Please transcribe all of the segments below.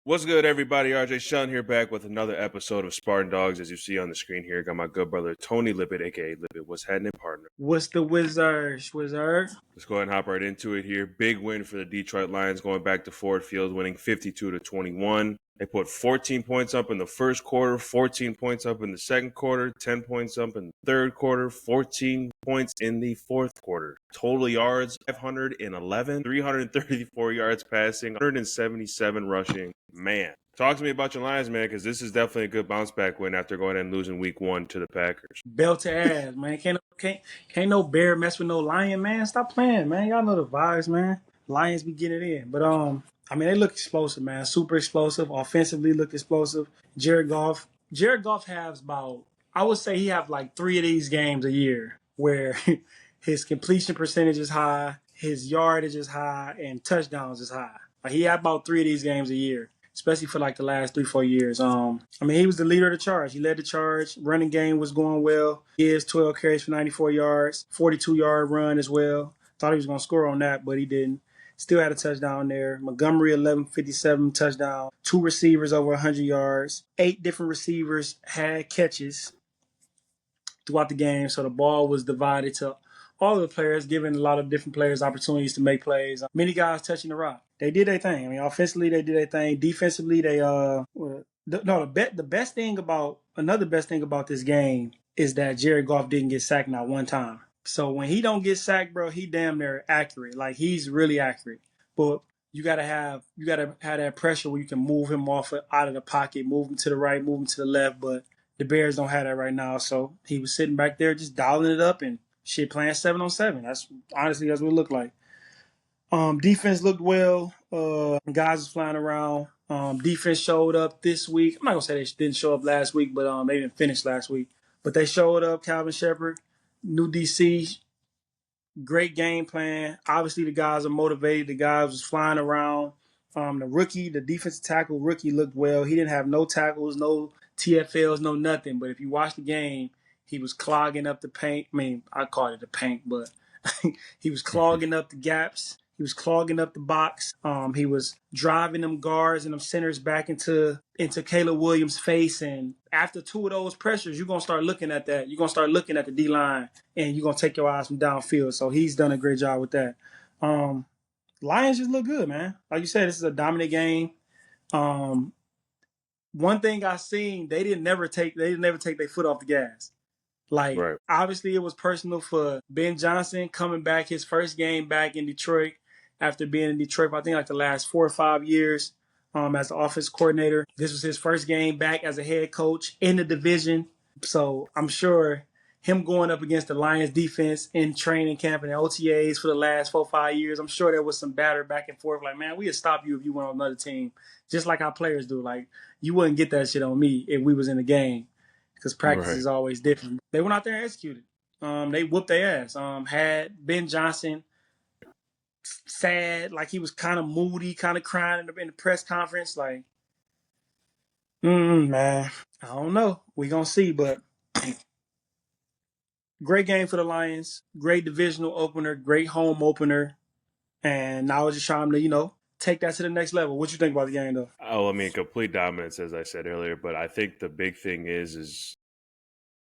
What's good, everybody? RJ Shun here, back with another episode of Spartan Dogs. As you see on the screen here, got my good brother Tony Lippett, aka Lippett. What's happening, partner? What's the wizard? Let's go ahead and hop right into it here. Big win for the Detroit Lions, going back to Ford Field, winning 52-21. They put 14 points up in the first quarter, 14 points up in the second quarter, 10 points up in the third quarter, 14 points in the fourth quarter. Total yards, 511, 334 yards passing, 177 rushing. Man, talk to me about your Lions, man, because this is definitely a good bounce back win after going and losing week 1 to the Packers. Belt to ass, man. Can't no bear mess with no lion, man. Stop playing, man. Y'all know the vibes, man. Lions be getting it in. But I mean, they look explosive, man. Super explosive. Offensively look explosive. Jared Goff has about, I would say he have like 3 of these games a year where his completion percentage is high, his yardage is high, and touchdowns is high. Like he had about 3 of these games a year, especially for like the last 3-4 years. I mean, he was the leader of the charge. He led the charge. Running game was going well. He has 12 carries for 94 yards, 42-yard run as well. Thought he was going to score on that, but he didn't. Still had a touchdown there. Montgomery, 1157 touchdown. 2 receivers over 100 yards. 8 different receivers had catches throughout the game, so the ball was divided to all of the players, giving a lot of different players opportunities to make plays. Many guys touching the rock. They did their thing. I mean, offensively, they did their thing. Defensively, another best thing about this game is that Jared Goff didn't get sacked not one time. So when he don't get sacked, bro, he damn near accurate. Like he's really accurate. But you gotta have that pressure where you can move him out of the pocket, move him to the right, move him to the left. But the Bears don't have that right now. So he was sitting back there just dialing it up and shit, playing 7-on-7. That's what it looked like. Defense looked well. Guys was flying around. Defense showed up this week. I'm not gonna say they didn't show up last week, but they didn't finish last week. But they showed up. Calvin Shepard, new DC, great game plan. Obviously, the guys are motivated. The guys was flying around. The defensive tackle rookie looked well. He didn't have no tackles, no TFLs, no nothing. But if you watch the game, he was clogging up the paint. I mean, I call it the paint, but he was clogging up the gaps. He was clogging up the box. He was driving them guards and them centers back into Caleb Williams' face. And after 2 of those pressures, you're going to start looking at that. You're going to start looking at the D-line, and you're going to take your eyes from downfield. So he's done a great job with that. Lions just look good, man. Like you said, this is a dominant game. One thing I seen, they didn't never take their foot off the gas. Like, right. Obviously, it was personal for Ben Johnson coming back, his first game back in Detroit after being in Detroit for, I think, like the last 4 or 5 years as the offense coordinator. This was his first game back as a head coach in the division. So I'm sure him going up against the Lions defense in training camp and OTAs for the last 4 or 5 years, I'm sure there was some batter back and forth. Like, man, we'd stop you if you went on another team, just like our players do. Like, you wouldn't get that shit on me if we was in the game, because practice is always different. They went out there and executed. They whooped their ass. Had Ben Johnson sad, like he was kind of moody, kind of crying in the press conference. Like, man, I don't know. We gonna see, but great game for the Lions. Great divisional opener. Great home opener. And now it's just trying to, take that to the next level. What you think about the game, though? Oh, I mean, complete dominance, as I said earlier. But I think the big thing is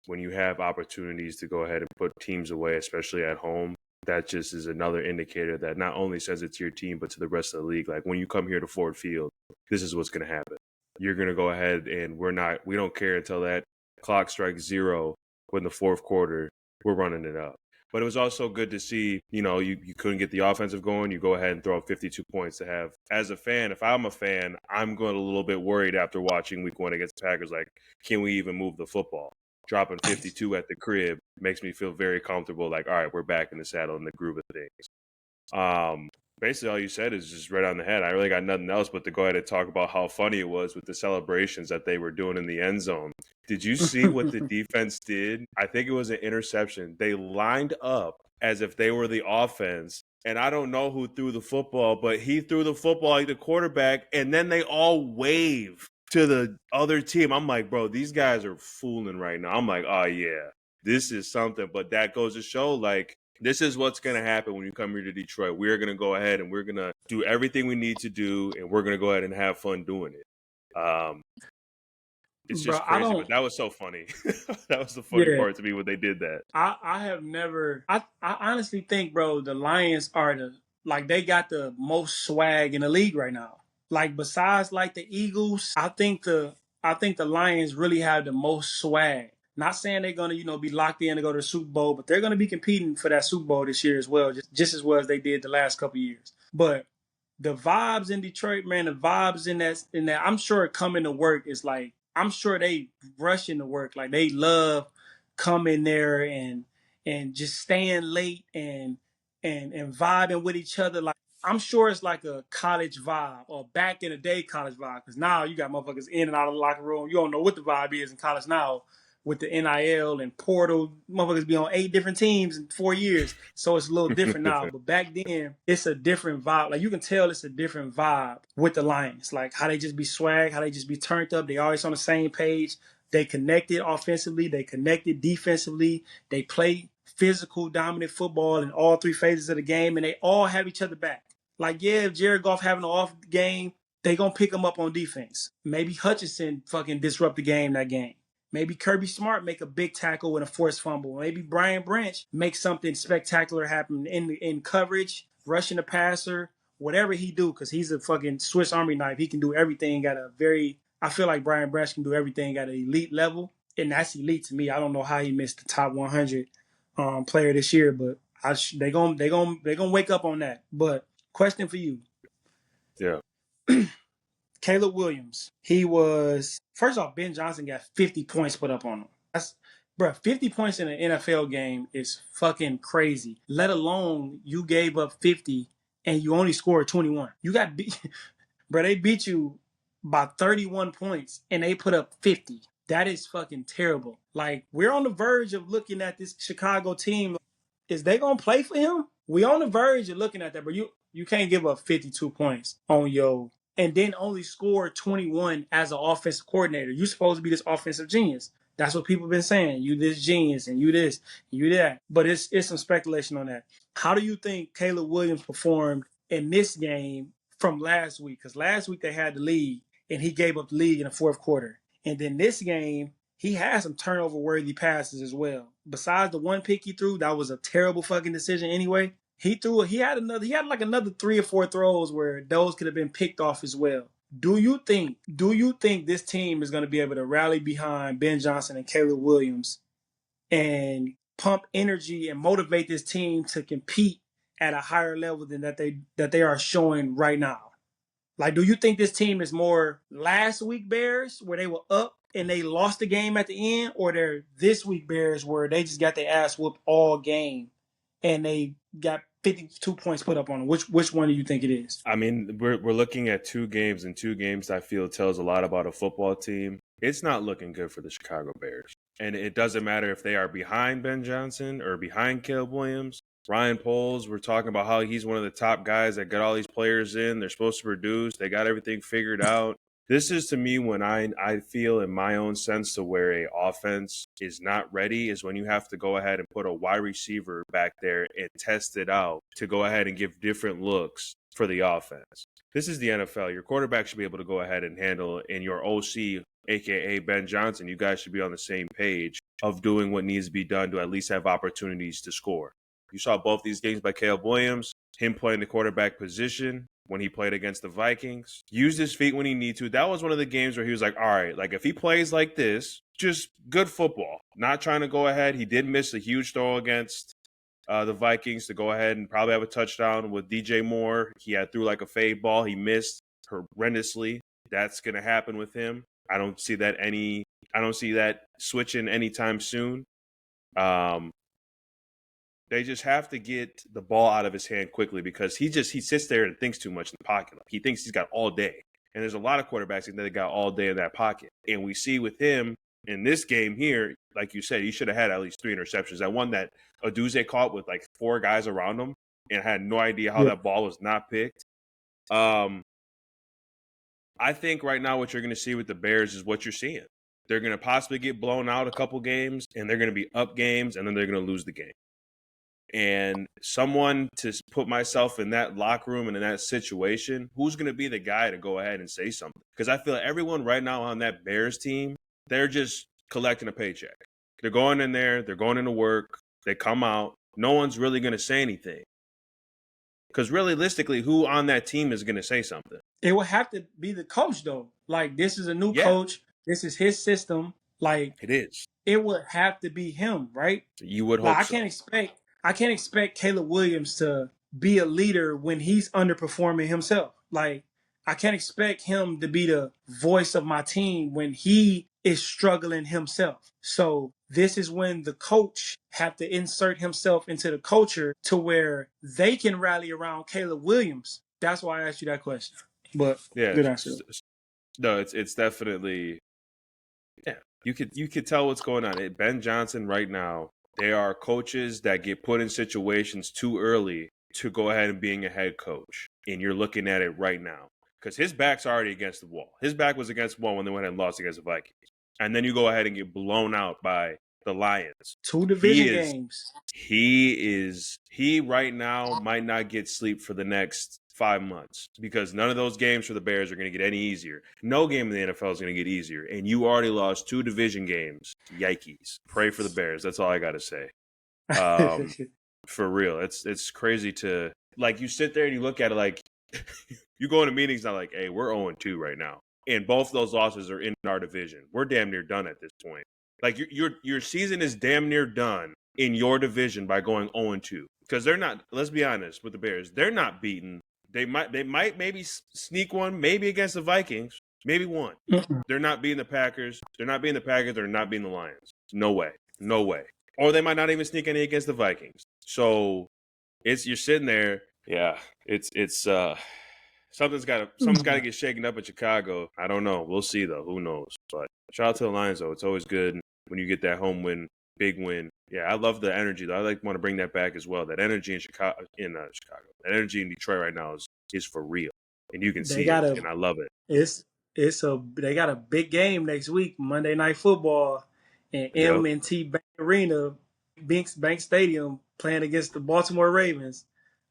when you have opportunities to go ahead and put teams away, especially at home, that just is another indicator that not only says it to your team, but to the rest of the league. Like, when you come here to Ford Field, this is what's going to happen. You're going to go ahead and we don't care until that clock strikes 0 in the fourth quarter. We're running it up. But it was also good to see, you couldn't get the offensive going. You go ahead and throw up 52 points to have. As a fan, if I'm a fan, I'm going a little bit worried after watching week 1 against the Packers. Like, can we even move the football? Dropping 52 at the crib makes me feel very comfortable. Like, all right, we're back in the saddle in the groove of things. Basically, all you said is just right on the head. I really got nothing else but to go ahead and talk about how funny it was with the celebrations that they were doing in the end zone. Did you see what the defense did? I think it was an interception. They lined up as if they were the offense. And I don't know who threw the football, but he threw the football like the quarterback, and then they all wave to the other team. I'm like, bro, these guys are fooling right now. I'm like, oh, yeah, this is something. But that goes to show, like, this is what's going to happen when you come here to Detroit. We're going to go ahead and we're going to do everything we need to do, and we're going to go ahead and have fun doing it. Um, it's Bro, just I crazy, don't. but that was so funny. That was the funny Yeah, part to me when they did that. I have never. I honestly think, bro, the Lions are they got the most swag in the league right now. Like besides like the Eagles, I think the Lions really have the most swag. Not saying they're gonna be locked in to go to the Super Bowl, but they're gonna be competing for that Super Bowl this year as well, just as well as they did the last couple of years. But the vibes in Detroit, man, the vibes in that I'm sure coming to work is like I'm sure they rushing to work. Like they love coming there and just staying late and vibing with each other. Like I'm sure it's like a college vibe or back in the day college vibe. Because now you got motherfuckers in and out of the locker room. You don't know what the vibe is in college now with the NIL and portal. Motherfuckers be on 8 different teams in 4 years. So it's a little different now. But back then, it's a different vibe. Like you can tell it's a different vibe with the Lions. Like how they just be swag, how they just be turned up. They always on the same page. They connected offensively. They connected defensively. They play physical, dominant football in all 3 phases of the game, and they all have each other back. Like, yeah, if Jared Goff having an off game, they gonna pick him up on defense. Maybe Hutchinson fucking disrupt the game. Maybe Kirby Smart make a big tackle and a forced fumble. Maybe Brian Branch make something spectacular happen in coverage, rushing the passer, whatever he do, because he's a fucking Swiss Army knife. He can do everything at a very. I feel like Brian Branch can do everything at an elite level, and that's elite to me. I don't know how he missed the top 100 player this year, but they gonna wake up on that. But question for you, Yeah. Caleb Williams. He was first off. Ben Johnson got 50 points put up on him. That's 50 points in an NFL game is fucking crazy. Let alone you gave up 50 and you only scored 21. You got beat, bro. They beat you by 31 points and they put up 50. That is fucking terrible. Like we're on the verge of looking at this Chicago team. Is they gonna play for him? We on the verge of looking at that, but you can't give up 52 points on your and then only score 21 as an offensive coordinator. You're supposed to be this offensive genius. That's what people have been saying. You this genius and you this, you that. But it's some speculation on that. How do you think Caleb Williams performed in this game from last week? Because last week they had the lead and he gave up the lead in the fourth quarter. And then this game, he had some turnover worthy passes as well. Besides the one pick he threw, that was a terrible fucking decision anyway. He had like another 3 or 4 throws where those could have been picked off as well. Do you think this team is going to be able to rally behind Ben Johnson and Caleb Williams and pump energy and motivate this team to compete at a higher level than that they are showing right now? Like, do you think this team is more last week Bears where they were up and they lost the game at the end, or they're this week Bears where they just got their ass whooped all game and they got 52 points put up on them? Which one do you think it is? I mean, we're looking at 2 games, and 2 games I feel tells a lot about a football team. It's not looking good for the Chicago Bears. And it doesn't matter if they are behind Ben Johnson or behind Caleb Williams. Ryan Poles, we're talking about how he's one of the top guys that got all these players in. They're supposed to produce. They got everything figured out. This is, to me, when I feel in my own sense to where a offense is not ready is when you have to go ahead and put a wide receiver back there and test it out to go ahead and give different looks for the offense. This is the NFL. Your quarterback should be able to go ahead and handle it, and your OC, a.k.a. Ben Johnson, you guys should be on the same page of doing what needs to be done to at least have opportunities to score. You saw both these games by Caleb Williams, him playing the quarterback position when he played against the Vikings. Used his feet when he needed to. That was one of the games where he was like, all right, like if he plays like this, just good football. Not trying to go ahead. He did miss a huge throw against the Vikings to go ahead and probably have a touchdown with DJ Moore. He had threw like a fade ball. He missed horrendously. That's going to happen with him. I don't see that switching anytime soon. They just have to get the ball out of his hand quickly because he sits there and thinks too much in the pocket. He thinks he's got all day. And there's a lot of quarterbacks that got all day in that pocket. And we see with him in this game here, like you said, he should have had at least 3 interceptions. That one that Aduze caught with like 4 guys around him and had no idea how that ball was not picked. I think right now what you're going to see with the Bears is what you're seeing. They're going to possibly get blown out a couple games, and they're going to be up games, and then they're going to lose the game. And someone to put myself in that locker room and in that situation, who's going to be the guy to go ahead and say something? Because I feel like everyone right now on that Bears team, they're just collecting a paycheck. They're going in there, they're going into work, they come out. No one's really going to say anything. Because realistically, who on that team is going to say something? It would have to be the coach, though. Like, this is a new coach. This is his system. Like, it is. It would have to be him, right? You would hope I so. can't expect Caleb Williams to be a leader when he's underperforming himself. Like, I can't expect him to be the voice of my team when he is struggling himself. So this is when the coach have to insert himself into the culture to where they can rally around Caleb Williams. That's why I asked you that question. But good answer. No, it's definitely, yeah. You could tell what's going on. Ben Johnson right now, they are coaches that get put in situations too early to go ahead and being a head coach. And you're looking at it right now. Because his back's already against the wall. His back was against the wall when they went ahead and lost against the Vikings. And then you go ahead and get blown out by the Lions. 2 division games. He right now might not get sleep for the next 5 months because none of those games for the Bears are going to get any easier. No game in the NFL is going to get easier. And you already lost 2 division games. Yikes. Pray for the Bears. That's all I got to say. For real. It's crazy to, like, you sit there and you look at it like, you go into meetings now like, hey, we're 0-2 right now. And both those losses are in our division. We're damn near done at this point. Like, your season is damn near done in your division by going 0-2. Because they're not, let's be honest with the Bears, they're not beaten. They might maybe sneak one, maybe against the Vikings, maybe one. They're not beating the Packers. They're not beating the Packers. They're not beating the Lions. No way. Or they might not even sneak any against the Vikings. So you're sitting there. Yeah, it's something's got to get shaken up in Chicago. I don't know. We'll see though. Who knows? But shout out to the Lions though. It's always good when you get that home win, big win. Yeah, I love the energy though. I want to bring that back as well. That energy in Chicago, that energy in Detroit right now is for real, and you can see it, and I love it. They got a big game next week, Monday Night Football, in M&T Bank Arena, Bank Stadium, playing against the Baltimore Ravens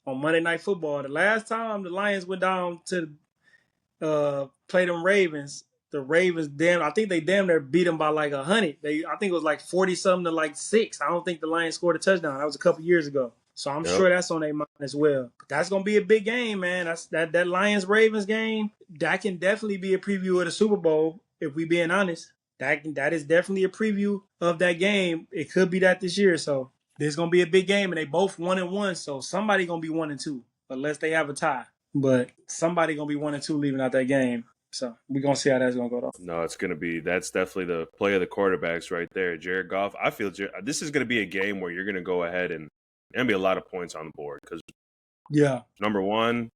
on Monday Night Football. The last time the Lions went down to play them Ravens, the Ravens I think they damn near beat them by like 100. I think it was like 40-something to like 6. I don't think the Lions scored a touchdown. That was a couple years ago. So I'm sure that's on their mind as well. But that's gonna be a big game, man. That Lions Ravens game. That can definitely be a preview of the Super Bowl. If we being honest, that is definitely a preview of that game. It could be that this year. So there's gonna be a big game, and they both 1-1. So somebody gonna be 1-2, unless they have a tie. But somebody gonna be 1-2 leaving out that game. So we're gonna see how that's gonna go though. No, that's definitely the play of the quarterbacks right there. Jared Goff. I feel this is gonna be a game where you're gonna go ahead and there'll be a lot of points on the board because number one,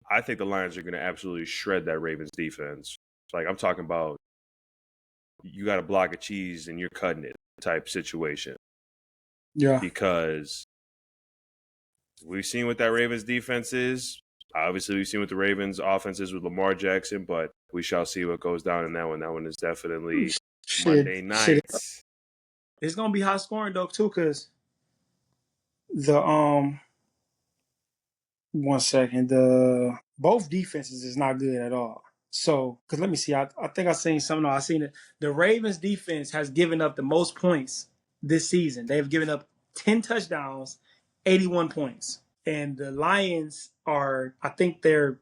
I think the Lions are gonna absolutely shred that Ravens defense. Like I'm talking about, you got a block of cheese and you're cutting it type situation. Yeah, because we've seen what that Ravens defense is. Obviously, we've seen what the Ravens offense is with Lamar Jackson, but we shall see what goes down in that one. That one is definitely Monday night. It's gonna be high scoring though too, because the one second, both defenses is not good at all. So, because let me see, I think I seen something. I seen it. The Ravens defense has given up the most points this season. They've given up 10 touchdowns, 81 points. And the Lions are, I think I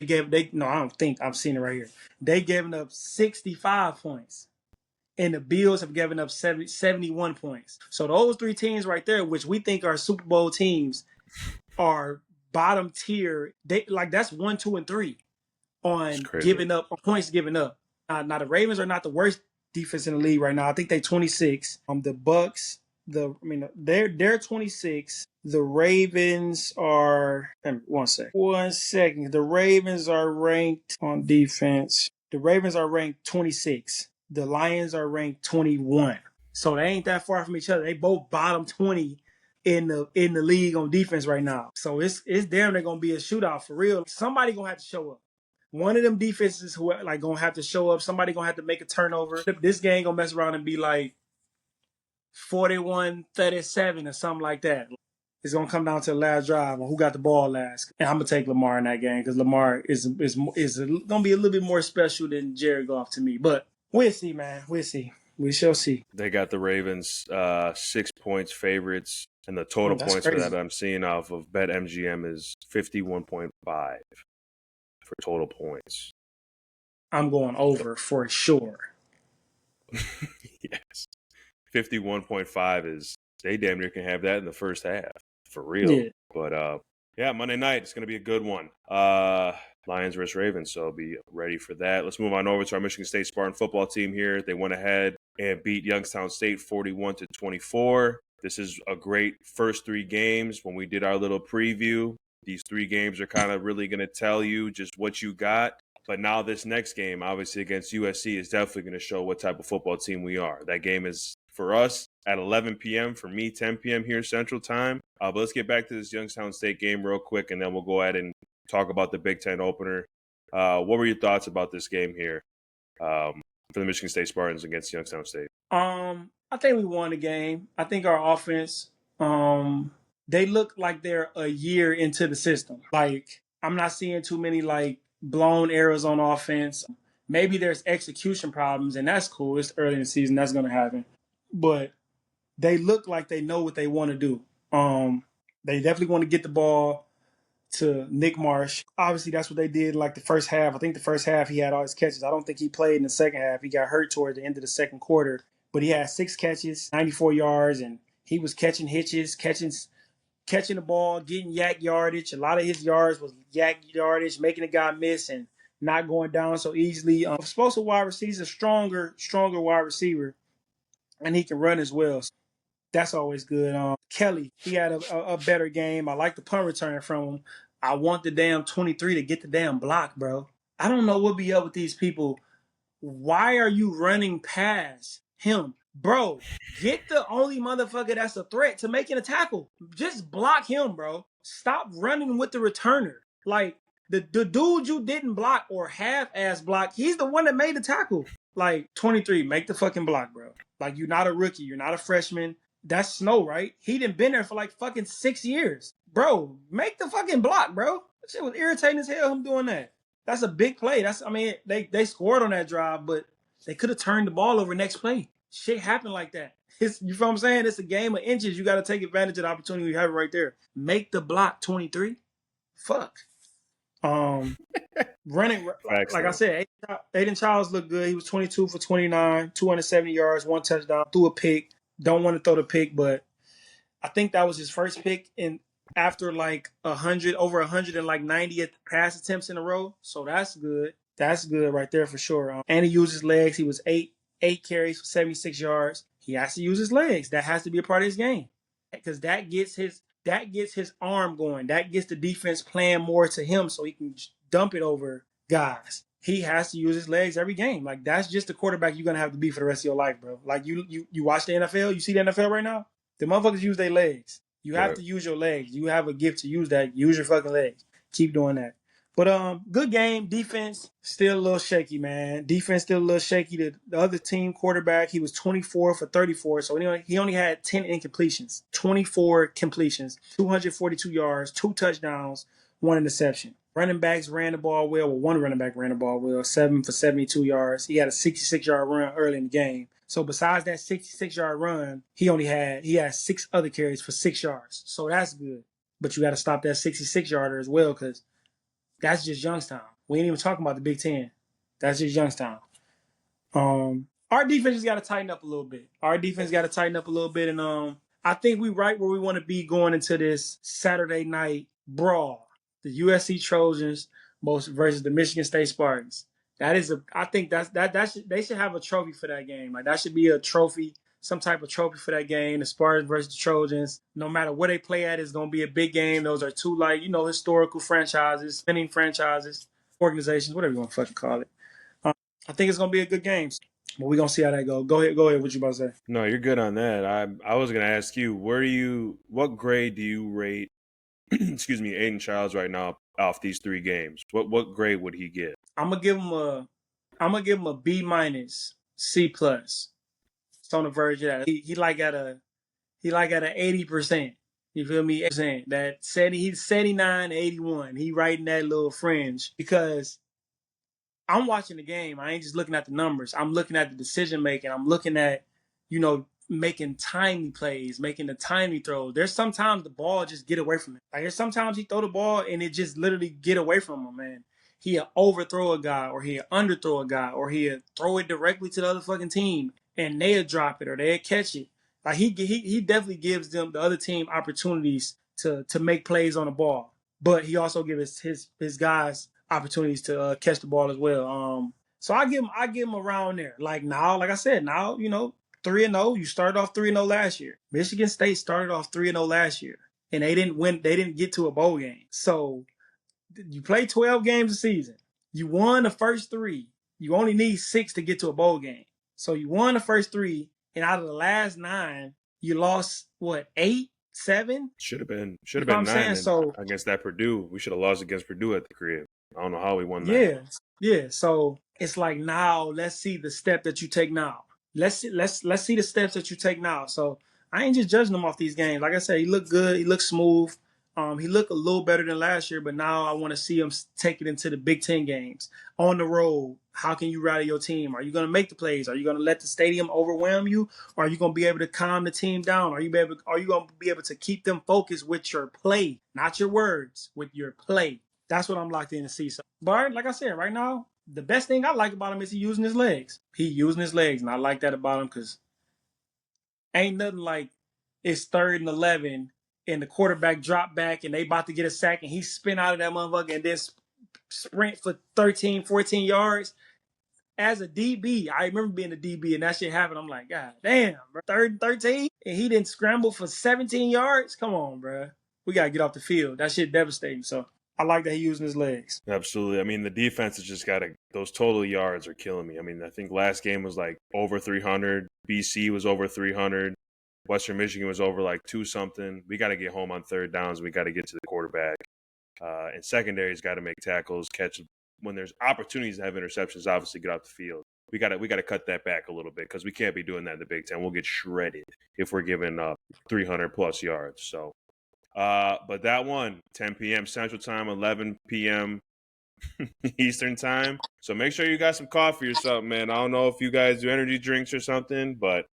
don't think, I've seen it right here. They given up 65 points. And the Bills have given up 71 points. So those 3 teams right there, which we think are Super Bowl teams, are bottom tier. That's 1, 2, and 3 on giving up, on points given up. Now the Ravens are not the worst defense in the league right now. I think they 26. The Bucks, they're 26. The Ravens are, one second. The Ravens are ranked on defense. The Ravens are ranked 26. The Lions are ranked 21. So they ain't that far from each other. They both bottom 20 in the league on defense right now. So it's damn near gonna be a shootout for real. Somebody gonna have to show up. One of them defenses who gonna have to show up. Somebody gonna have to make a turnover. This game gonna mess around and be like 41-37 or something like that. It's gonna come down to the last drive on who got the ball last. And I'm gonna take Lamar in that game because Lamar is gonna be a little bit more special than Jared Goff to me. But we'll see, man. We'll see. We shall see. They got the Ravens 6 points favorites, and the total That's points for crazy. that I'm seeing off of BetMGM is 51.5 for total points. I'm going over for sure. Yes. 51.5 is, they damn near can have that in the first half. For real. Yeah. But yeah, Monday night, it's going to be a good one. Lions versus Ravens, so be ready for that. Let's move on over to our Michigan State Spartan football team here. They went ahead and beat Youngstown State 41-24. This is a great first 3 games. When we did our little preview, these 3 games are kind of really going to tell you just what you got. But now this next game, obviously against USC, is definitely going to show what type of football team we are. That game is, for us, at 11 p.m. For me, 10 p.m. here Central Time. But let's get back to this Youngstown State game real quick, and then we'll go ahead and talk about the Big Ten opener. What were your thoughts about this game here for the Michigan State Spartans against Youngstown State? I think we won the game. I think our offense, they look like they're a year into the system. Like, I'm not seeing too many like blown errors on offense. Maybe there's execution problems, and that's cool. It's early in the season. That's going to happen. But they look like they know what they want to do. They definitely want to get the ball to Nick Marsh. Obviously, that's what they did like the first half. I think the first half he had all his catches. I don't think he played in the second half. He got hurt toward the end of the second quarter. But he had 6 catches, 94 yards, and he was catching hitches, catching the ball, getting yak yardage. A lot of his yards was yak yardage, making the guy miss and not going down so easily. Explosive wide receiver, he's a stronger wide receiver, and he can run as well. So that's always good. Kelly, he had a better game. I like the punt return from him. I want the damn 23 to get the damn block, bro. I don't know what be up with these people. Why are you running past him? Bro, get the only motherfucker that's a threat to making a tackle. Just block him, bro. Stop running with the returner. Like, the dude you didn't block or half-ass block, he's the one that made the tackle. Like, 23, make the fucking block, bro. Like, you're not a rookie. You're not a freshman. That's Snow, right? He done been there for like fucking 6 years. Bro, make the fucking block, bro. That shit was irritating as hell, him doing that. That's a big play. They scored on that drive, but they could have turned the ball over next play. Shit happened like that. You feel what I'm saying? It's a game of inches. You got to take advantage of the opportunity you have right there. Make the block, 23. Fuck. Running, like I said, Aiden Childs looked good. He was 22 for 29, 270 yards, 1 touchdown, threw a pick. Don't want to throw the pick, but I think that was his first pick after like 100, over 190 pass attempts in a row. So that's good. That's good right there for sure. And he used his legs. He was eight carries for 76 yards. He has to use his legs. That has to be a part of his game because that gets his arm going. That gets the defense playing more to him so he can dump it over guys. He has to use his legs every game. Like, that's just the quarterback you're going to have to be for the rest of your life, bro. Like, you watch the NFL? You see the NFL right now? The motherfuckers use their legs. You have to use your legs. You have a gift to use that. Use your fucking legs. Keep doing that. But good game. Defense still a little shaky, man. Defense still a little shaky. The other team quarterback, he was 24 for 34. So he only had 10 incompletions. 24 completions, 242 yards, 2 touchdowns, 1 interception. Running backs ran the ball well. Well, one running back ran the ball well, 7 for 72 yards. He had a 66-yard run early in the game. So besides that 66-yard run, he had 6 other carries for 6 yards. So that's good. But you got to stop that 66-yarder as well because that's just Youngstown. We ain't even talking about the Big Ten. That's just Youngstown. Our defense just got to tighten up a little bit. And I think we right where we want to be going into this Saturday night brawl. The USC Trojans versus the Michigan State Spartans. They should have a trophy for that game. Like, that should be a trophy, some type of trophy for that game. The Spartans versus the Trojans. No matter where they play at, it's gonna be a big game. Those are two historical franchises, spinning franchises, organizations, whatever you want to fucking call it. I think it's gonna be a good game. But we're gonna see how that goes. Go ahead. What you about to say? No, you're good on that. I was gonna ask you, what grade do you rate excuse me, Aiden Childs right now off these 3 games? What grade would he get? I'm gonna give him a B-, C+. on the verge of that. He like at a 80%. You feel me? That he's 79, 81. He right in that little fringe because I'm watching the game. I ain't just looking at the numbers. I'm looking at the decision making. I'm looking at, making timely plays, making the timely throws. There's sometimes the ball just get away from him. Like there's sometimes he throw the ball and it just literally get away from him, man. He'll overthrow a guy or he'll underthrow a guy or he'll throw it directly to the other fucking team and they'll drop it or they'll catch it. Like he definitely gives them the other team opportunities to make plays on the ball, but he also gives his guys opportunities to catch the ball as well. So I give him around there. Like now, like I said, now 3-0. You started off 3-0 last year. Michigan State started off 3-0 last year, and they didn't win. They didn't get to a bowl game. So you play 12 games a season. You won the first 3. You only need 6 to get to a bowl game. So you won the first 3, and out of the last 9, you lost what 8, 7? Should have been 9. So against that Purdue, we should have lost against Purdue at the crib. I don't know how we won that. Yeah. So it's like now, let's see the step that you take now. Let's see the steps that you take now. So I ain't just judging him off these games. Like I said, he looked good. He looked smooth. He looked a little better than last year, but now I want to see him take it into the Big Ten games on the road. How can you rally your team? Are you going to make the plays? Are you going to let the stadium overwhelm you? Or are you going to be able to calm the team down? Are you going to be able to keep them focused with your play, not your words, with your play? That's what I'm locked in to see. So, but like I said, right now, the best thing I like about him is he using his legs. He using his legs, and I like that about him because ain't nothing like it's 3rd and 11 and the quarterback drop back and they about to get a sack and he spin out of that motherfucker and then sprint for 13, 14 yards. As a DB, I remember being a DB and that shit happened. I'm like, God damn, bro. 3rd and 13 and he didn't scramble for 17 yards? Come on, bro. We got to get off the field. That shit devastating. So I like that he's using his legs. Absolutely. I mean, the defense has just got to – those total yards are killing me. I mean, I think last game was like over 300. BC was over 300. Western Michigan was over like 2-something. We got to get home on 3rd downs. We got to get to the quarterback. And secondary's got to make tackles, catch – when there's opportunities to have interceptions, obviously get off the field. We got to cut that back a little bit because we can't be doing that in the Big Ten. We'll get shredded if we're giving up 300-plus yards. So – but that one, 10 p.m. Central Time, 11 p.m. Eastern Time. So make sure you got some coffee or something, man. I don't know if you guys do energy drinks or something, but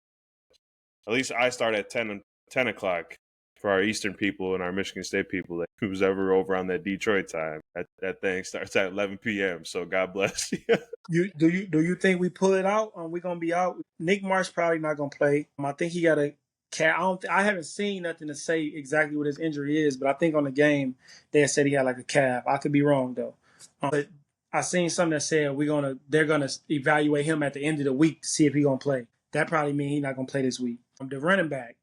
at least I start at 10 o'clock for our Eastern people and our Michigan State people who's ever over on that Detroit time. That thing starts at 11 p.m. So God bless you. Do you think we pull it out? We're gonna be out. Nick Marsh probably not gonna play. I think he got a calf. I haven't seen nothing to say exactly what his injury is, but I think on the game they said he had like a calf. I could be wrong though. But I seen something that said they're gonna evaluate him at the end of the week to see if he's gonna play. That probably means he's not gonna play this week. The running back,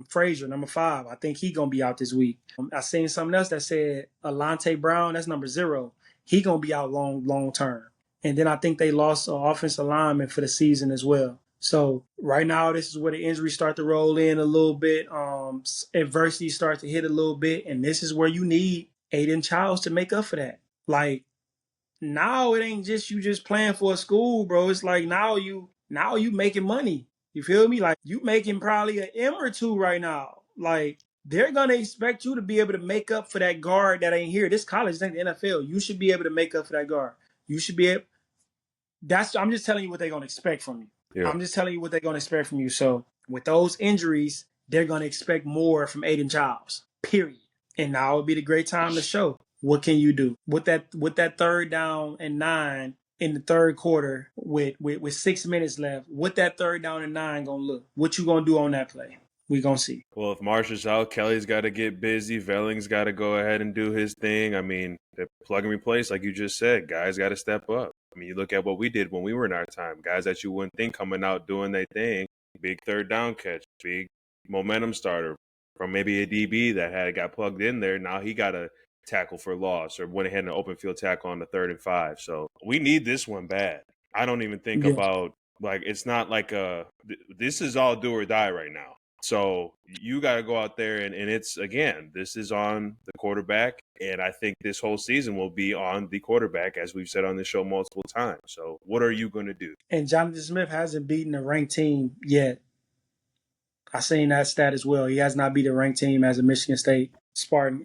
Frazier, number 5, I think he's gonna be out this week. I seen something else that said Alante Brown, that's number 0. He gonna be out long term. And then I think they lost an offensive lineman for the season as well. So right now, this is where the injuries start to roll in a little bit. Adversity starts to hit a little bit, and this is where you need Aiden Childs to make up for that. Like now, it ain't just you just playing for a school, bro. It's like now you making money. You feel me? Like you making probably an M or 2 right now. Like they're gonna expect you to be able to make up for that guard that ain't here. This college ain't the NFL. You should be able to make up for that guard. You should be able. I'm just telling you what they're gonna expect from you. Yeah. I'm just telling you what they're going to expect from you. So with those injuries, they're going to expect more from Aiden Childs, period. And now would be the great time to show what can you do with that 3rd down and 9 in the 3rd quarter with 6 minutes left. What that 3rd down and 9 going to look? What you going to do on that play? We going to see. Well, if Marshall's out, Kelly's got to get busy. Velling's got to go ahead and do his thing. I mean, the plug and replace, like you just said, guys got to step up. I mean, you look at what we did when we were in our time. Guys that you wouldn't think coming out doing their thing. Big 3rd down catch, big momentum starter from maybe a DB that got plugged in there. Now he got a tackle for loss or went ahead and an open field tackle on the 3rd and 5. So we need this one bad. I don't even think about, like, it's not like this is all do or die right now. So you got to go out there and it's, again, this is on the quarterback. And I think this whole season will be on the quarterback, as we've said on the show multiple times. So what are you going to do? And Jonathan Smith hasn't beaten a ranked team yet. I seen that stat as well. He has not beat a ranked team as a Michigan State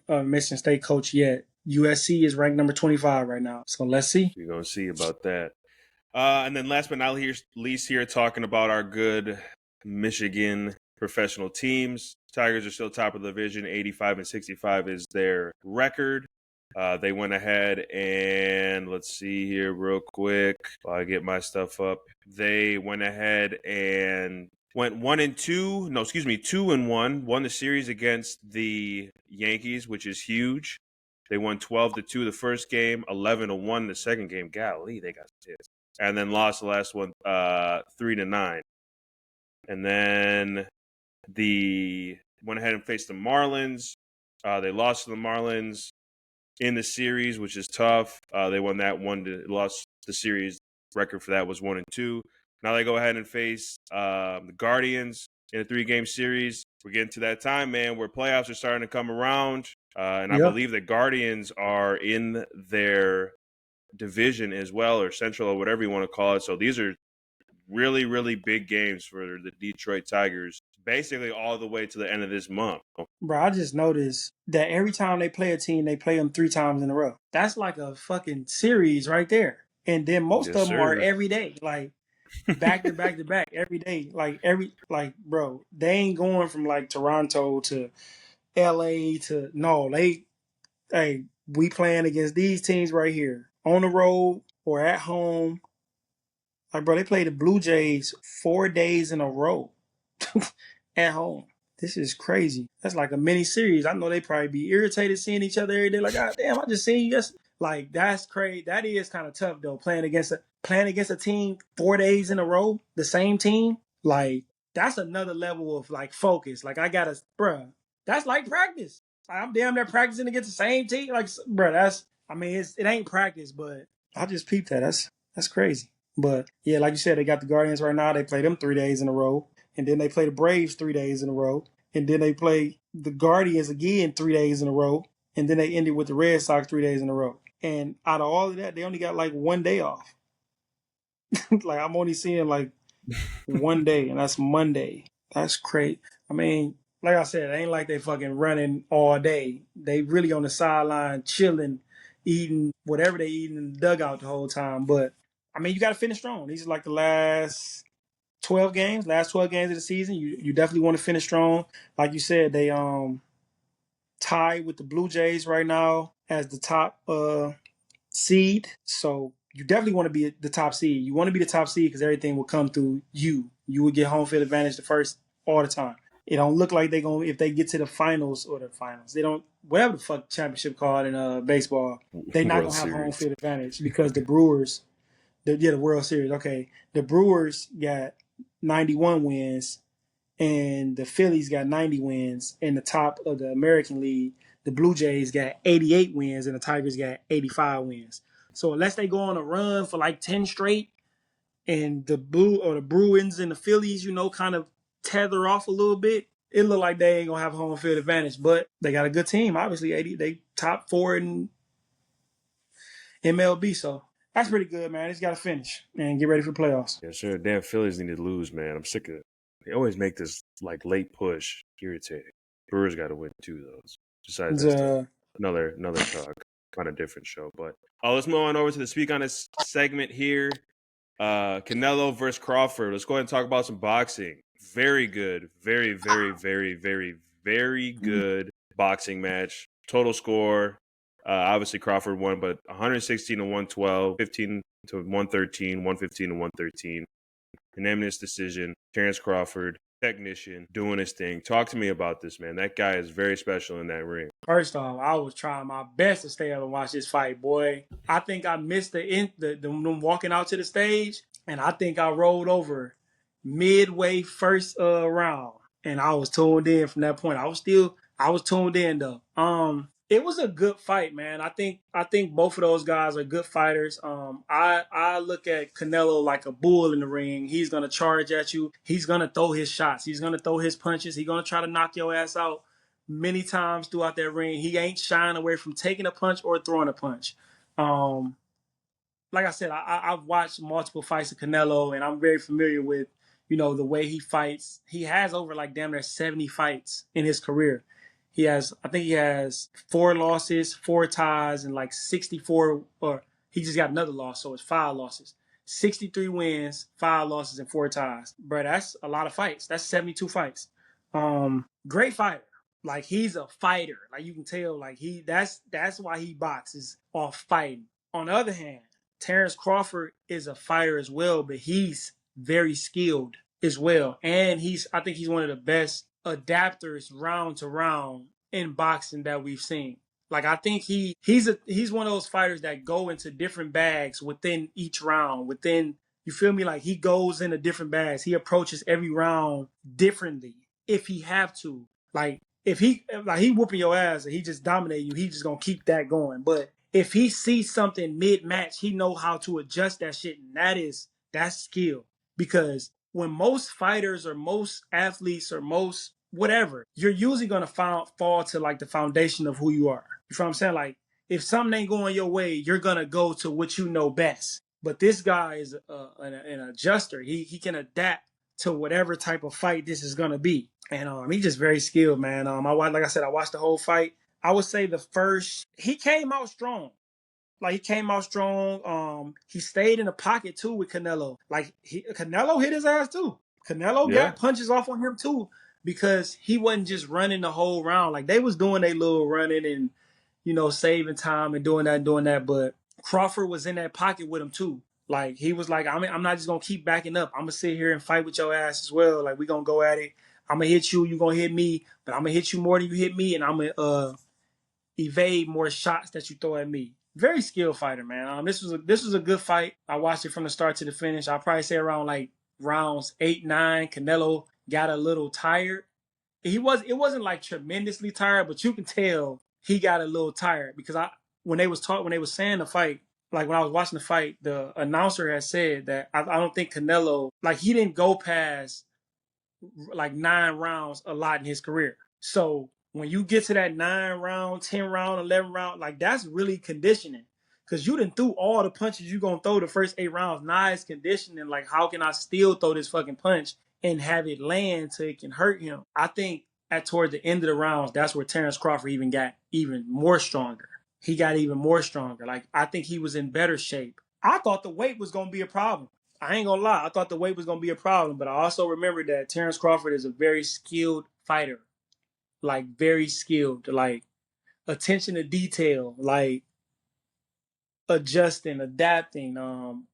Michigan State coach yet. USC is ranked number 25 right now. So let's see. We're going to see about that. And then last but not least here, talking about our good Michigan professional teams. Tigers are still top of the division. 85-65 is their record. They went ahead and let's see here real quick while I get my stuff up. They went ahead and went 2-1. Won the series against the Yankees, which is huge. They won 12-2 the first game, 11-1 the second game. Golly, they got hits. And then lost the last one 3-9. And then went ahead and faced the Marlins. They lost to the Marlins in the series, which is tough. They won that one. Lost the series. Record for that was 1-2. Now they go ahead and face the Guardians in a 3-game series. We're getting to that time, man, where playoffs are starting to come around. And I believe the Guardians are in their division as well, or central, or whatever you want to call it. So these are really, really big games for the Detroit Tigers, basically all the way to the end of this month. Bro, I just noticed that every time they play a team, they play them 3 times in a row. That's like a fucking series right there. And then most of them are every day, like back to back to back every day. Bro, they ain't going from like Toronto to LA to we playing against these teams right here on the road or at home. Like, bro, they played the Blue Jays 4 days in a row at home. This is crazy. That's like a mini series. I know they probably be irritated seeing each other every day. Like, God damn, I just seen you. Like, that's crazy. That is kind of tough though. Playing against a team 4 days in a row, the same team. Like, that's another level of like focus. Like, that's like practice. I'm damn near practicing against the same team. Like, bruh, it ain't practice, but I just peeped that. That's crazy. But yeah, like you said, they got the Guardians right now. They play them 3 days in a row. And then they play the Braves 3 days in a row. And then they play the Guardians again 3 days in a row. And then they ended with the Red Sox 3 days in a row. And out of all of that, they only got like 1 day off. Like, I'm only seeing like 1 day, and that's Monday. That's crazy. I mean, like I said, it ain't like they fucking running all day. They really on the sideline chilling, eating whatever they eating in the dugout the whole time. But I mean, you got to finish strong. These are like the last 12 games of the season. You definitely want to finish strong. Like you said, they tied with the Blue Jays right now as the top seed. So you definitely want to be the top seed. You want to be the top seed because everything will come through you. You will get home field advantage all the time. It don't look like if they get to the finals, they don't, whatever the fuck championship called in baseball, they're not going to have home field advantage because the Brewers, the World Series. Okay, the Brewers got 91 wins, and the Phillies got 90 wins. In the top of the American League, the Blue Jays got 88 wins, and the Tigers got 85 wins. So unless they go on a run for like 10 straight, and the Bruins and the Phillies, kind of tether off a little bit, it look like they ain't gonna have home field advantage. But they got a good team, obviously. They top 4 in MLB, so that's pretty good, man. They just got to finish and get ready for playoffs. Yeah, sure. Damn, Phillies need to lose, man. I'm sick of it. They always make this like late push. Irritating. Brewers got to win too, though. Besides that, another talk, kind of different show. But let's move on over to the Speak on This segment here. Canelo versus Crawford. Let's go ahead and talk about some boxing. Very good, very, very, very, very, very good boxing match. Total score. Obviously, Crawford won, but 116-112, 15-113, 115-113. Unanimous decision. Terrence Crawford, technician, doing his thing. Talk to me about this, man. That guy is very special in that ring. First off, I was trying my best to stay up and watch this fight, boy. I think I missed them walking out to the stage, and I think I rolled over midway first round, and I was tuned in from that point. I was tuned in though. It was a good fight, man. I think both of those guys are good fighters. I look at Canelo like a bull in the ring. He's gonna charge at you. He's gonna throw his shots. He's gonna throw his punches. He's gonna try to knock your ass out many times throughout that ring. He ain't shying away from taking a punch or throwing a punch. Um, like I said, I've watched multiple fights of Canelo, and I'm very familiar with, the way he fights. He has over like damn near 70 fights in his career. I think he has 4 losses, 4 ties, and like 64, or he just got another loss, so it's 5 losses. 63 wins, 5 losses, and 4 ties. Bro, that's a lot of fights. That's 72 fights. Great fighter. Like he's a fighter. Like you can tell, like that's why he boxes off fighting. On the other hand, Terrence Crawford is a fighter as well, but he's very skilled as well. And I think he's one of the best adapters round to round in boxing that we've seen. Like I think he's one of those fighters that go into different bags within each round. You feel me? Like he goes into different bags. He approaches every round differently if he have to. Like if he whooping your ass and he just dominate you, he just gonna keep that going. But if he sees something mid-match, he know how to adjust that shit, and that's skill. Because when most fighters or most athletes or most whatever, you're usually gonna fall to like the foundation of who you are. You feel what I'm saying? Like if something ain't going your way, you're gonna go to what you know best. But this guy is an adjuster. He can adapt to whatever type of fight this is gonna be, and he's just very skilled, man. Like I said, I watched the whole fight. I would say he came out strong. Like he came out strong. He stayed in the pocket too with Canelo. Like Canelo hit his ass too. Canelo Yeah. got punches off on him too because he wasn't just running the whole round. Like they was doing their little running and saving time and doing that. But Crawford was in that pocket with him too. Like he was like, I'm not just gonna keep backing up. I'm gonna sit here and fight with your ass as well. Like we gonna go at it. I'm gonna hit you. You gonna hit me, but I'm gonna hit you more than you hit me, and I'm gonna evade more shots that you throw at me. Very skilled fighter, man. This was a good fight. I watched it from the start to the finish. I'll probably say around like rounds 8, 9. Canelo got a little tired. It wasn't like tremendously tired, but you can tell he got a little tired because when they was saying the fight, like when I was watching the fight, the announcer had said that I don't think Canelo, like he didn't go past like 9 rounds a lot in his career. So when you get to that 9 round, 10 round, 11 round, like that's really conditioning. Cause you done threw all the punches you gonna throw the first 8 rounds. Now it's conditioning. Like, how can I still throw this fucking punch and have it land so it can hurt him? I think towards the end of the rounds, that's where Terrence Crawford even got even more stronger. He got even more stronger. Like, I think he was in better shape. I thought the weight was gonna be a problem. I ain't gonna lie. I thought the weight was gonna be a problem, but I also remembered that Terrence Crawford is a very skilled fighter. Like very skilled. Like attention to detail. Like adjusting, adapting,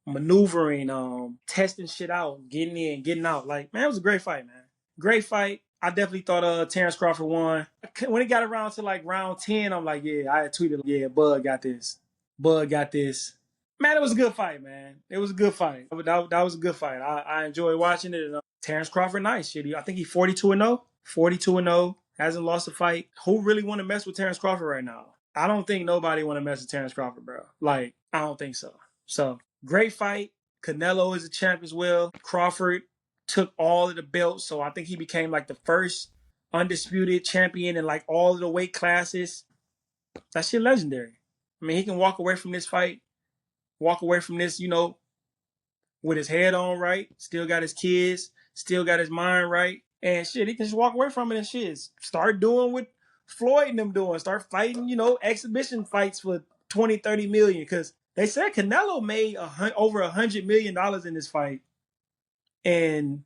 maneuvering, testing shit out, getting in, getting out. Like, man, it was a great fight, man. Great fight. I definitely thought Terrence Crawford won. When it got around to like round 10, I'm like, yeah, I had tweeted, yeah, Bud got this. Bud got this. Man, it was a good fight, man. It was a good fight. That was a good fight. I enjoyed watching it. And, Terrence Crawford, nice shit. I think he's 42-0. 42-0. Hasn't lost a fight. Who really want to mess with Terrence Crawford right now? I don't think nobody want to mess with Terrence Crawford, bro. Like, I don't think so. So, great fight. Canelo is a champ as well. Crawford took all of the belts, so I think he became like the first undisputed champion in like all of the weight classes. That shit legendary. I mean, he can walk away from this fight, with his head on right, still got his kids, still got his mind right, and shit, he can just walk away from it and shit. Start doing what Floyd and them doing. Start fighting, exhibition fights for 20, 30 million. Because they said Canelo made over $100 million in this fight. And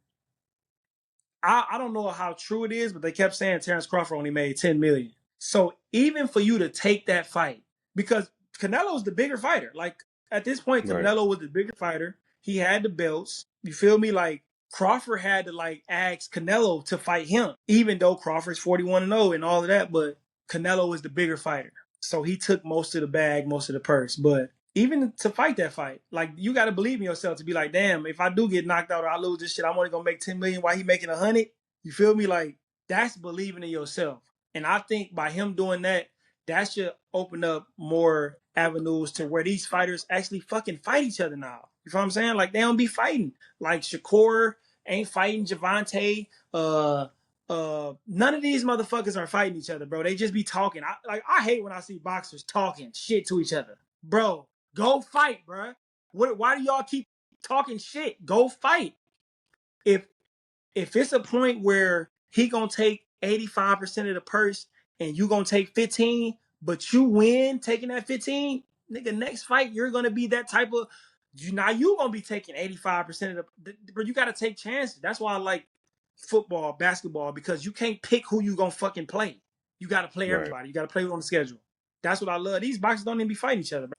I don't know how true it is, but they kept saying Terrence Crawford only made 10 million. So even for you to take that fight, because Canelo's the bigger fighter. Like at this point, Canelo was the bigger fighter. He had the belts. You feel me? Like Crawford had to like ask Canelo to fight him, even though Crawford's 41-0 and all of that. But Canelo is the bigger fighter. So he took most of the bag, most of the purse. But even to fight that fight, like you got to believe in yourself to be like, damn, if I do get knocked out or I lose this shit, I'm only gonna make 10 million while he making 100. You feel me? Like that's believing in yourself. And I think by him doing that, that should open up more avenues to where these fighters actually fucking fight each other now. You know what I'm saying? Like they don't be fighting. Like Shakur ain't fighting Javante. None of these motherfuckers are fighting each other, bro. They just be talking. I hate when I see boxers talking shit to each other, bro. Go fight, bro. Why do y'all keep talking shit? Go fight. If it's a point where he gonna take 85% of the purse and you gonna take 15, but you win taking that 15, nigga, next fight you're gonna be that type of you gonna be taking 85% of but you gotta take chances. That's why I like football, basketball, because you can't pick who you gonna fucking play. You gotta play everybody. Right. You gotta play on the schedule. That's what I love. These boxers don't even be fighting each other, bro.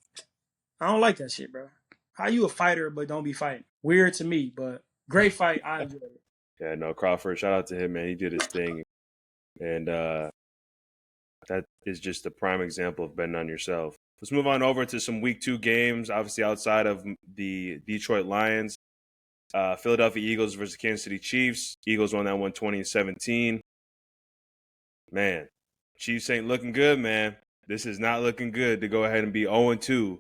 I don't like that shit, bro. How you a fighter but don't be fighting? Weird to me, but great fight. I enjoyed it. Yeah, no, Crawford, shout out to him, man. He did his thing. And that is just a prime example of betting on yourself. Let's move on over to some week 2 games, obviously outside of the Detroit Lions. Philadelphia Eagles versus Kansas City Chiefs. Eagles won that one 20-17. Man, Chiefs ain't looking good, man. This is not looking good to go ahead and be 0-2.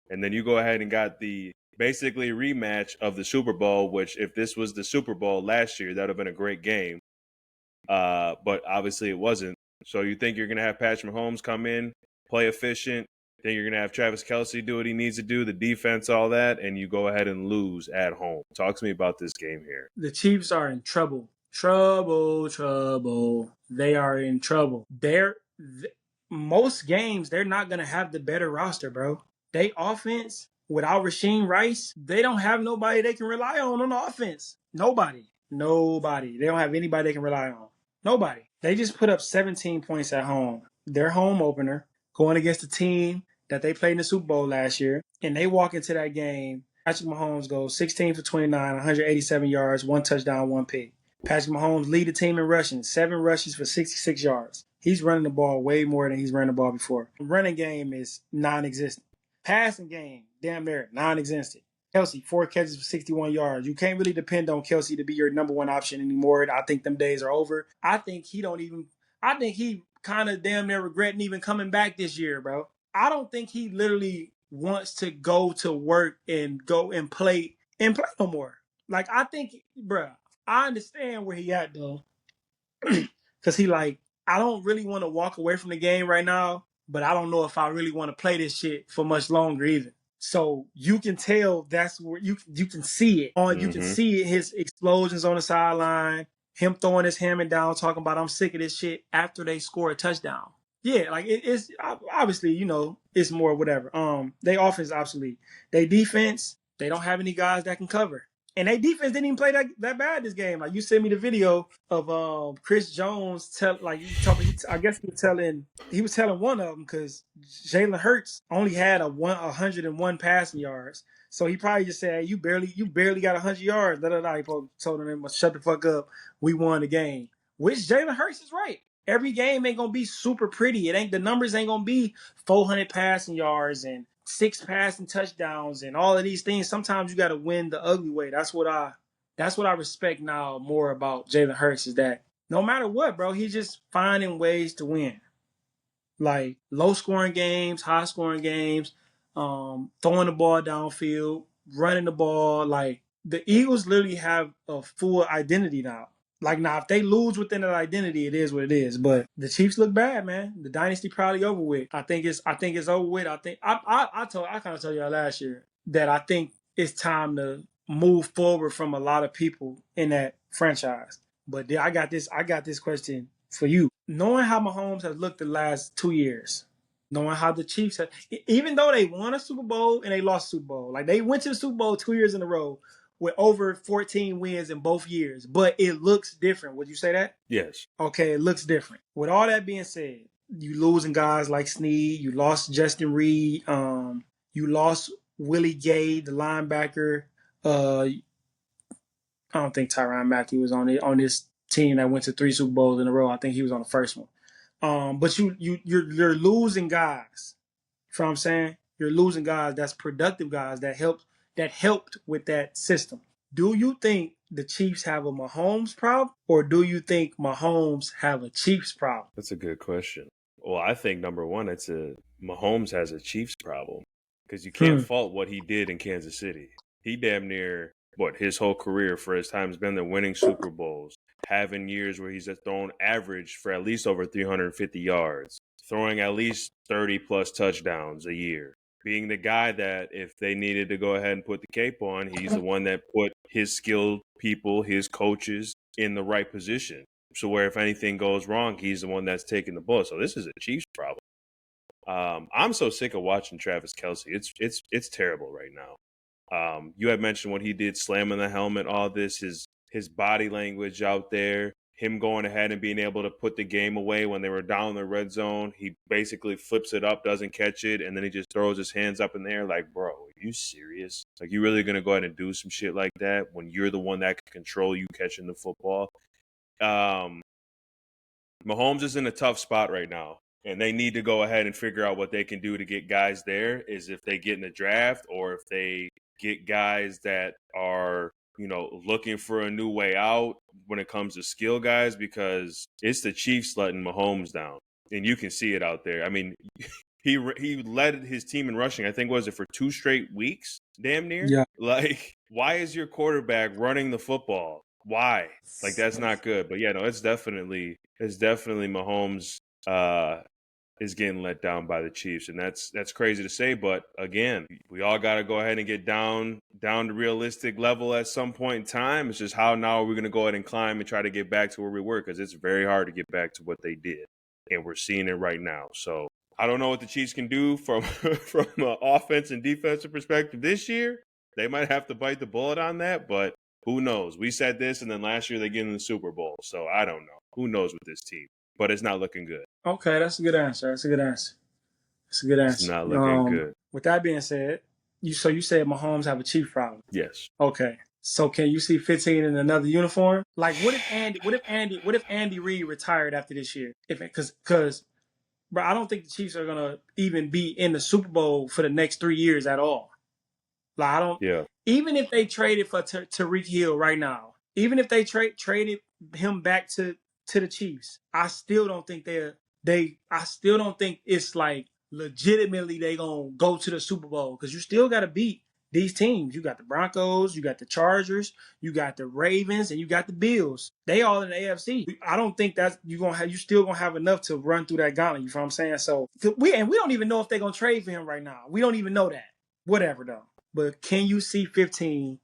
And then you go ahead and got the basically rematch of the Super Bowl, which if this was the Super Bowl last year, that would have been a great game. But obviously it wasn't. So you think you're going to have Patrick Mahomes come in, play efficient, then you're going to have Travis Kelce do what he needs to do, the defense, all that, and you go ahead and lose at home. Talk to me about this game here. The Chiefs are in trouble. Trouble. They are in trouble. Most games, they're not going to have the better roster, bro. They offense, without Rasheem Rice, they don't have nobody they can rely on the offense. Nobody. They don't have anybody they can rely on. Nobody. They just put up 17 points at home. Their home opener, going against a team that they played in the Super Bowl last year, and they walk into that game. Patrick Mahomes goes 16 for 29, 187 yards, 1 touchdown, 1 pick. Patrick Mahomes lead the team in rushing, 7 rushes for 66 yards. He's running the ball way more than he's running the ball before. The running game is non-existent. Passing game, damn near non-existent. Kelce, 4 catches for 61 yards. You can't really depend on Kelce to be your number one option anymore. I think them days are over. I think he kind of damn near regretting even coming back this year, bro. I don't think he literally wants to go to work and go and play no more. Like, I think, bro, I understand where he at, though. Because he like, I don't really want to walk away from the game right now, but I don't know if I really want to play this shit for much longer either. So you can tell that's where you can see it. You can see it, his explosions on the sideline, him throwing his hammer down, talking about I'm sick of this shit after they score a touchdown. Yeah, like it's obviously, it's more whatever. They offense obsolete. They defense, they don't have any guys that can cover. And they defense didn't even play that bad this game. Like you sent me the video of Chris Jones I guess he was telling one of them because Jalen Hurts only had 101 passing yards. So he probably just said, you barely got 100 yards. He told him, shut the fuck up. We won the game. Which Jalen Hurts is right. Every game ain't gonna be super pretty. The numbers ain't gonna be 400 passing yards and 6 passing touchdowns and all of these things. Sometimes you got to win the ugly way. That's what I respect now more about Jalen Hurts is that no matter what, bro, he's just finding ways to win. Like low scoring games, high scoring games, throwing the ball downfield, running the ball. Like the Eagles literally have a full identity now. Like now, if they lose within that identity, it is what it is. But the Chiefs look bad, man. The dynasty probably over with. I think it's over with. I kind of told y'all last year that I think it's time to move forward from a lot of people in that franchise. But I got this question for you. Knowing how Mahomes has looked the last 2 years, knowing how the Chiefs have, even though they won a Super Bowl and they lost Super Bowl, like they went to the Super Bowl 2 years in a row with over 14 wins in both years, but it looks different. Would you say that? Yes. Okay, it looks different. With all that being said, you losing guys like Snead, you lost Justin Reed, you lost Willie Gay, the linebacker. I don't think Tyrann Mathieu was on this team that went to 3 Super Bowls in a row. I think he was on the first one. But you're losing guys. You know what I'm saying? You're losing guys that's productive guys that helped with that system. Do you think the Chiefs have a Mahomes problem, or do you think Mahomes have a Chiefs problem? That's a good question. Well, I think number one, Mahomes has a Chiefs problem because you can't fault what he did in Kansas City. He damn near his whole career for his time has been there winning Super Bowls, having years where he's thrown average for at least over 350 yards, throwing at least 30 plus touchdowns a year. Being the guy that if they needed to go ahead and put the cape on, he's the one that put his skilled people, his coaches in the right position. So where if anything goes wrong, he's the one that's taking the bullet. So this is a Chiefs problem. I'm so sick of watching Travis Kelce. It's terrible right now. You had mentioned what he did, slamming the helmet, all this, his body language out there, him going ahead and being able to put the game away when they were down in the red zone. He basically flips it up, doesn't catch it, and then he just throws his hands up in the air like, bro, are you serious? Like, you really going to go ahead and do some shit like that when you're the one that can control you catching the football? Mahomes is in a tough spot right now, and they need to go ahead and figure out what they can do to get guys there, is if they get in the draft or if they get guys that are, looking for a new way out when it comes to skill guys, because it's the Chiefs letting Mahomes down, and you can see it out there. I mean, he led his team in rushing, I think, was it for 2 straight weeks, damn near? Yeah. Like, why is your quarterback running the football? Why? Like, that's not good. But yeah, no, it's definitely Mahomes is getting let down by the Chiefs, and that's crazy to say. But again, we all got to go ahead and get down to realistic level at some point in time. It's just how now are we going to go ahead and climb and try to get back to where we were, because it's very hard to get back to what they did, and we're seeing it right now. So I don't know what the Chiefs can do from an offense and defensive perspective this year. They might have to bite the bullet on that, but who knows? We said this, and then last year they get in the Super Bowl. So I don't know. Who knows with this team? But it's not looking good. Okay, that's a good answer. It's not looking good. With that being said, you said Mahomes have a Chief problem. Yes. Okay. So can you see 15 in another uniform? Like, what if Andy Reid retired after this year? Because bro, I don't think the Chiefs are gonna even be in the Super Bowl for the next 3 years at all. Like, I don't. Yeah. Even if they traded for Tyreek Hill right now, even if they traded him back to the Chiefs, I still don't think I still don't think it's like legitimately they gonna go to the Super Bowl, because you still got to beat these teams. You got the Broncos, you got the Chargers, you got the Ravens, and you got the Bills. They all in the AFC. I don't think that's you still gonna have enough to run through that gauntlet. You know what I'm saying? So we don't even know if they're gonna trade for him right now. We don't even know that. Whatever though. But can you see 15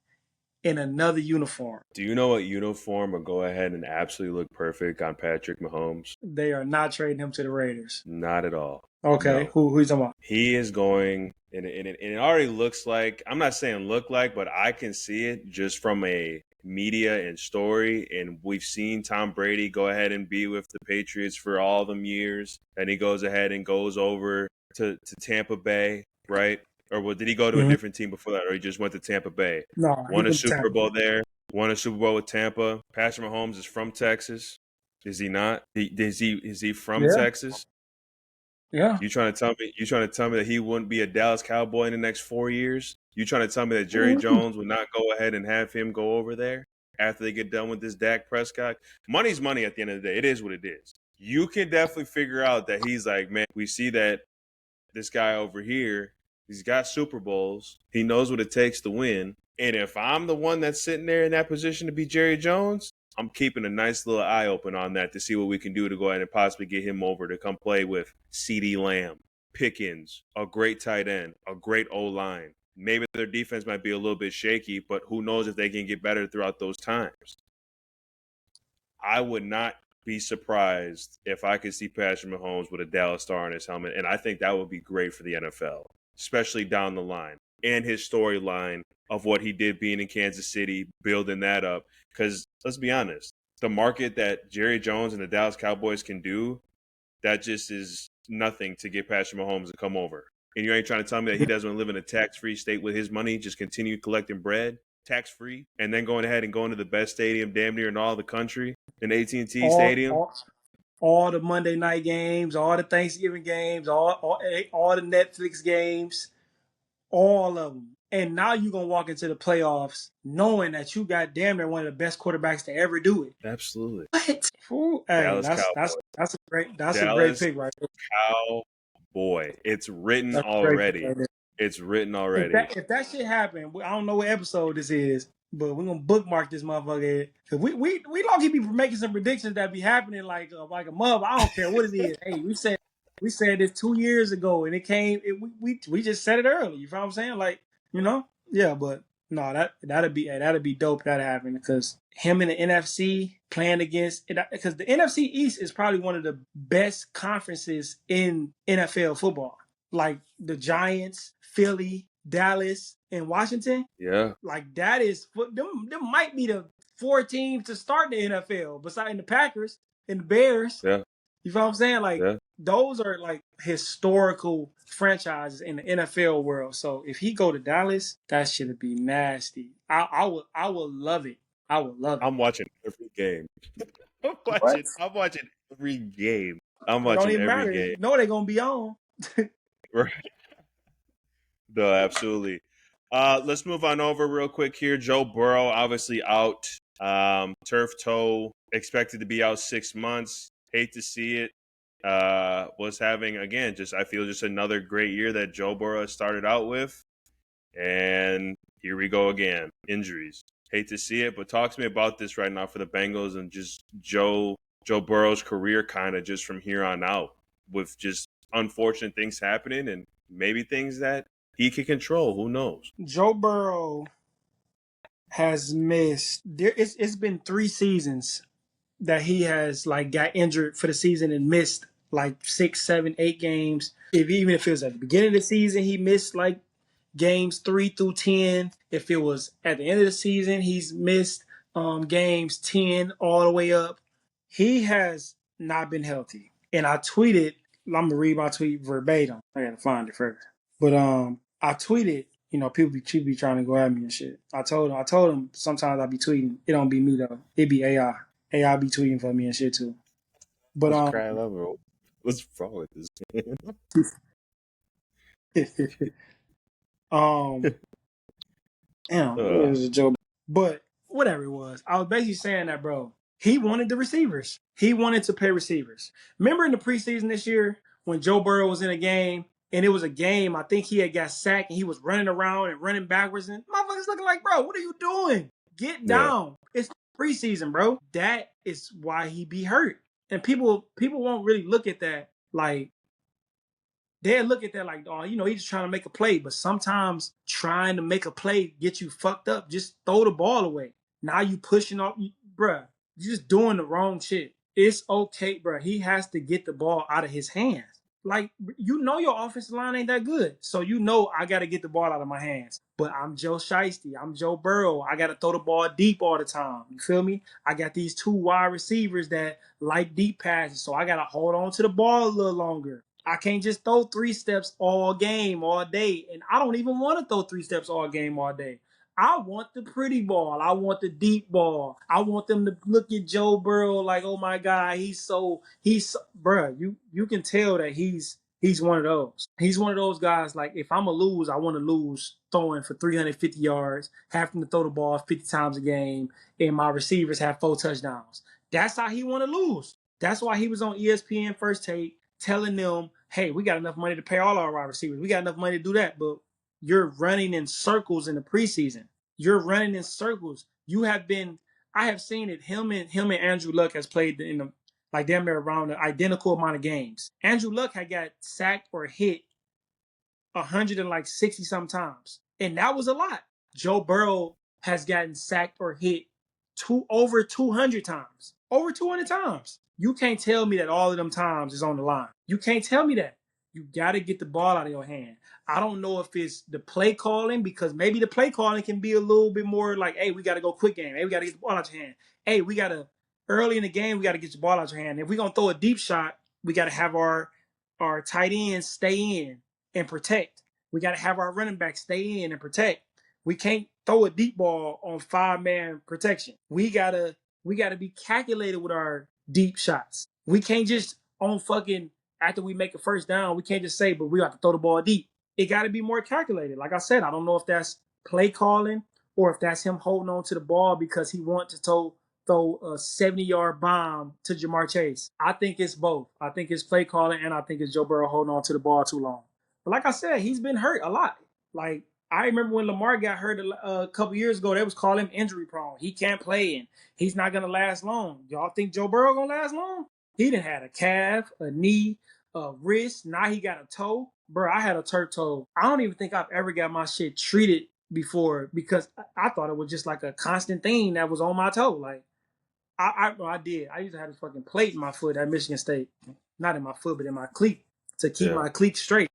in another uniform? Do you know what uniform will go ahead and absolutely look perfect on Patrick Mahomes? They are not trading him to the Raiders. Not at all. Okay, no. Who you talking about? He is going, and it already looks like, I'm not saying look like, but I can see it just from a media and story. And we've seen Tom Brady go ahead and be with the Patriots for all them years. And he goes ahead and goes over to Tampa Bay, right? Or did he go to a different team before that, or he just went to Tampa Bay? No, won a Super Bowl there. Won a Super Bowl with Tampa. Patrick Mahomes is from Texas. Is he not? Is he from Texas? Yeah. You trying to tell me that he wouldn't be a Dallas Cowboy in the next 4 years? You trying to tell me that Jerry Jones would not go ahead and have him go over there after they get done with this Dak Prescott? Money's money at the end of the day. It is what it is. You can definitely figure out that he's like, man, we see that this guy over here, he's got Super Bowls. He knows what it takes to win. And if I'm the one that's sitting there in that position to be Jerry Jones, I'm keeping a nice little eye open on that to see what we can do to go ahead and possibly get him over to come play with CeeDee Lamb, Pickens, a great tight end, a great O-line. Maybe their defense might be a little bit shaky, but who knows if they can get better throughout those times. I would not be surprised if I could see Patrick Mahomes with a Dallas star on his helmet, and I think that would be great for the NFL, especially down the line, and his storyline of what he did being in Kansas City, building that up. Because let's be honest, the market that Jerry Jones and the Dallas Cowboys can do, that just is nothing to get Patrick Mahomes to come over. And you ain't trying to tell me that he doesn't live in a tax-free state with his money, just continue collecting bread, tax-free, and then going ahead and going to the best stadium damn near in all the country, in AT&T Stadium. All the Monday night games, all the Thanksgiving games, all the Netflix games, all of them. And now you're gonna walk into the playoffs knowing that you got damn near one of the best quarterbacks to ever do it. Absolutely. What? Ooh, hey, Dallas that's a great Dallas pick right there. Cowboy. It's written That's a great pick already. right there. It's written already. If that shit happened, I don't know what episode this is, but we're gonna bookmark this motherfucker. Cause we low-key be making some predictions that be happening like a mother. I don't care what it is. Hey, we said this 2 years ago, and it came. We just said it early. You know what I'm saying? Like, yeah. But no, that'd be dope. If that happened, because him in the NFC playing against it, because the NFC East is probably one of the best conferences in NFL football. Like the Giants, Philly, Dallas, and Washington. Yeah. Like that is them might be the 4 teams to start the NFL, besides the Packers and the Bears. Yeah. You know what I'm saying? Like those are like historical franchises in the NFL world. So if he go to Dallas, that should be nasty. I would love it. I would love it. I'm watching every game. I'm watching every game. I'm watching every game. No, they're gonna be on. Right. No, absolutely. Let's move on over real quick here. Joe Burrow, obviously out. Turf toe, expected to be out 6 months. Hate to see it. Was having, again, I feel just another great year that Joe Burrow started out with. And here we go again. Injuries. Hate to see it, but talk to me about this right now for the Bengals and just Joe Burrow's career kind of just from here on out with just unfortunate things happening and maybe things that he can control. Who knows? Joe Burrow has missed. It's been 3 seasons that he has like got injured for the season and missed like 6, 7, 8 games. Even if it was at the beginning of the season, he missed like games 3 through 10. If it was at the end of the season, he's missed games 10 all the way up. He has not been healthy. And I tweeted, I'm gonna read my tweet verbatim. I gotta find it first. But I tweeted, people be trying to go at me and shit. I told him sometimes I be tweeting. It don't be me though. It be AI. AI be tweeting for me and shit too. But what's wrong with this man? It was a joke. But whatever it was, I was basically saying that, bro, he wanted the receivers. He wanted to pay receivers. Remember in the preseason this year when Joe Burrow was in a game, and it was a game, I think he had got sacked, and he was running around and running backwards, and motherfuckers looking like, bro, what are you doing? Get down. Yeah. It's preseason, bro. That is why he be hurt. And people won't really look at that like, they'll look at that like, oh, he's just trying to make a play. But sometimes trying to make a play gets you fucked up. Just throw the ball away. Now you pushing off, bruh. You're just doing the wrong shit. It's okay, bruh. He has to get the ball out of his hands. Like, your offensive line ain't that good. So I got to get the ball out of my hands. But I'm Joe Shiesty. I'm Joe Burrow. I got to throw the ball deep all the time. You feel me? I got these 2 wide receivers that like deep passes. So I got to hold on to the ball a little longer. I can't just throw 3 steps all game, all day. And I don't even want to throw 3 steps all game, all day. I want the pretty ball. I want the deep ball. I want them to look at Joe Burrow like, oh my God, bruh, you can tell that he's one of those. He's one of those guys, like, if I'm going to lose, I want to lose throwing for 350 yards, having to throw the ball 50 times a game, and my receivers have 4 touchdowns. That's how he want to lose. That's why he was on ESPN First Take telling them, hey, we got enough money to pay all our wide receivers. We got enough money to do that, but you're running in circles in the preseason. You're running in circles. I have seen it. Him and Andrew Luck has played in the, like, damn near around the identical amount of games. Andrew Luck had got sacked or hit 160 sometimes. And that was a lot. Joe Burrow has gotten sacked or hit over 200 times. Over 200 times. You can't tell me that all of them times is on the line. You can't tell me that. You got to get the ball out of your hand. I don't know if it's the play calling, because maybe the play calling can be a little bit more like, hey, we got to go quick game. Hey, we got to get the ball out your hand. Hey, early in the game, we got to get the ball out your hand. If we're going to throw a deep shot, we got to have our tight ends stay in and protect. We got to have our running back stay in and protect. We can't throw a deep ball on 5-man protection. We gotta be calculated with our deep shots. We can't just after we make a first down, we can't just say, but we have to throw the ball deep. it got to be more calculated. Like I said, I don't know if that's play calling or if that's him holding on to the ball because he wants to throw a 70-yard bomb to Jamar Chase. I think it's both. I think it's play calling and I think it's Joe Burrow holding on to the ball too long. But like I said, he's been hurt a lot. Like, I remember when Lamar got hurt a couple years ago, they was calling him injury prone. He can't play and he's not going to last long. Y'all think Joe Burrow going to last long? He done had a calf, a knee, a wrist. Now he got a toe. Bro, I had a turf toe. I don't even think I've ever got my shit treated before because I thought it was just like a constant thing that was on my toe. Like, I did. I used to have this fucking plate in my foot at Michigan State. Not in my foot, but in my cleat to keep my cleat straight.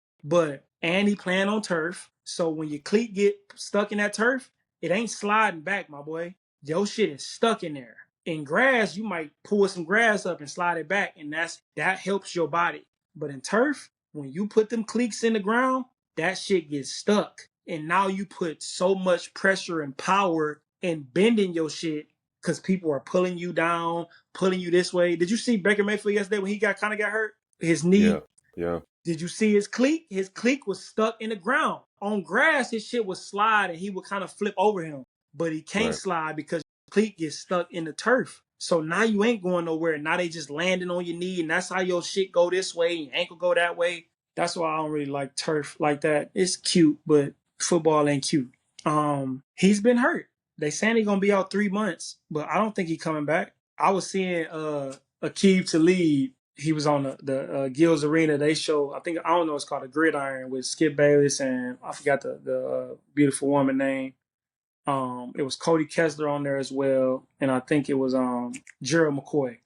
And he playing on turf. So when your cleat get stuck in that turf, it ain't sliding back, my boy. Your shit is stuck in there. In grass, you might pull some grass up and slide it back, and that helps your body. But in turf, when you put them cleats in the ground, that shit gets stuck. And now you put so much pressure and power in bending your shit because people are pulling you down, pulling you this way. Did you see Baker Mayfield yesterday when he kind of got hurt? His knee. Yeah. Did you see his cleat? His cleat was stuck in the ground. On grass, his shit would slide and he would kind of flip over him. But he can't slide because his cleat gets stuck in the turf. So now you ain't going nowhere. Now they just landing on your knee and that's how your shit go this way and your ankle go that way. That's why I don't really like turf like that. It's cute, but football ain't cute. He's been hurt. They saying he's going to be out 3 months, but I don't think he's coming back. I was seeing Aqib Talib. He was on the Gills Arena. They show, I don't know, it's called a Gridiron with Skip Bayless and I forgot the beautiful woman name. It was Cody Kessler on there as well, and I think it was Gerald McCoy.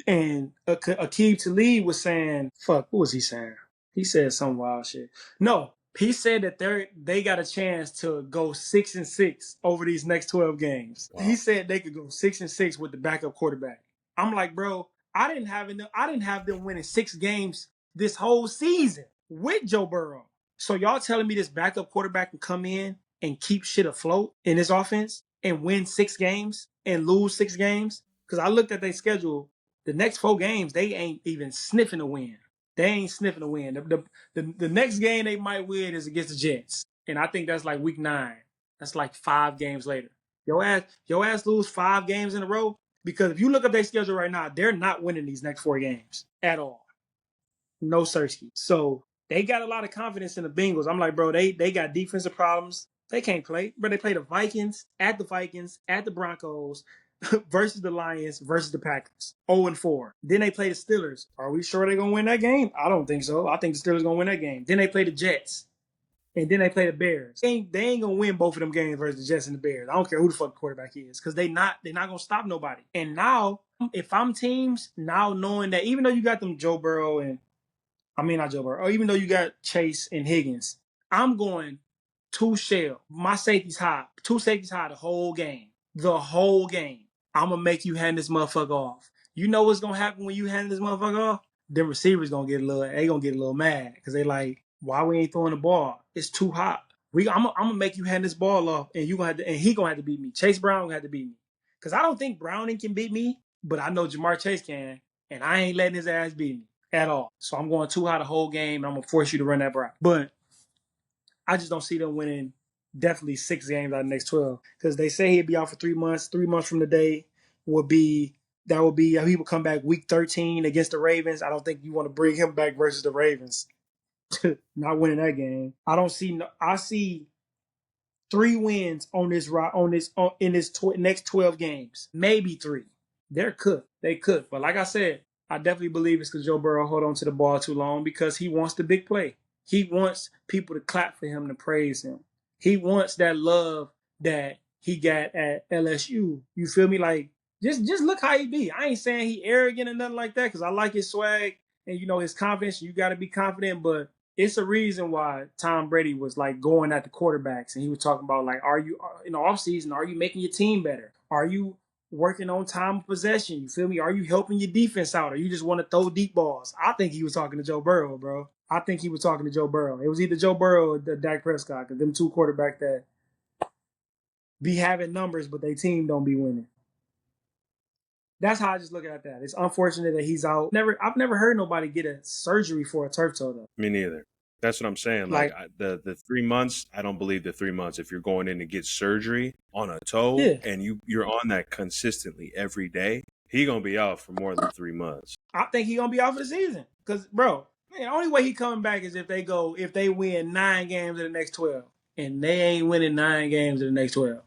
And Aqib Talib was saying, what was he saying? He said some wild shit. No, he said that they got a chance to go 6-6 over these next 12 games. Wow. He said they could go 6-6 with the backup quarterback. I'm like, bro, I didn't have them winning 6 games this whole season with Joe Burrow. So y'all telling me this backup quarterback can come in and keep shit afloat in his offense and win 6 games and lose 6 games? Because I looked at their schedule. The next 4 games, they ain't even sniffing a win. They ain't sniffing a win. The next game they might win is against the Jets. And I think that's like week 9. That's like 5 games later. Your ass lose 5 games in a row. Because if you look up their schedule right now, they're not winning these next 4 games at all. No Sirski. So they got a lot of confidence in the Bengals. I'm like, bro, they got defensive problems. They can't play. But they play the Vikings, at the Broncos, versus the Lions, versus the Packers. 0-4. Then they play the Steelers. Are we sure they're going to win that game? I don't think so. I think the Steelers going to win that game. Then they play the Jets. And then they play the Bears. They ain't going to win both of them games versus the Jets and the Bears. I don't care who the fuck the quarterback is because they're not going to stop nobody. And now, if I'm teams, now knowing that even though you got them Joe Burrow not Joe Burrow, or even though you got Chase and Higgins, I'm going 2 shell. My safety's high. 2 safeties high the whole game. The whole game. I'm going to make you hand this motherfucker off. You know what's going to happen when you hand this motherfucker off? Them receivers going to get a little mad because they like, why we ain't throwing the ball? It's too hot. I'm gonna make you hand this ball off, and he gonna have to beat me. Chase Brown gonna have to beat me, cause I don't think Browning can beat me, but I know Jamar Chase can, and I ain't letting his ass beat me at all. So I'm going too hot the whole game, and I'm gonna force you to run that route. But I just don't see them winning definitely 6 games out of the next 12, cause they say he'd be out for 3 months. 3 months from today he would come back week 13 against the Ravens. I don't think you want to bring him back versus the Ravens. Not winning that game. I see 3 wins on this next 12 games. Maybe 3. They could. But like I said, I definitely believe it's because Joe Burrow hold on to the ball too long because he wants the big play. He wants people to clap for him, to praise him. He wants that love that he got at LSU. You feel me? Like, just look how he be. I ain't saying he arrogant or nothing like that because I like his swag and, his confidence. You got to be confident, but it's a reason why Tom Brady was like going at the quarterbacks and he was talking about like, are you in the offseason, are you making your team better? Are you working on time of possession? You feel me? Are you helping your defense out? Or you just want to throw deep balls? I think he was talking to Joe Burrow, bro. I think he was talking to Joe Burrow. It was either Joe Burrow or Dak Prescott because them 2 quarterbacks that be having numbers, but their team don't be winning. That's how I just look at that. It's unfortunate that he's out. I've never heard nobody get a surgery for a turf toe, though. Me neither. That's what I'm saying. Like the 3 months, I don't believe the 3 months. If you're going in to get surgery on a toe yeah, and you're on that consistently every day, he gonna be out for more than 3 months. I think he gonna be out for the season. Cause bro, man, the only way he coming back is if they win 9 games in the next 12, and they ain't winning 9 games in the next 12.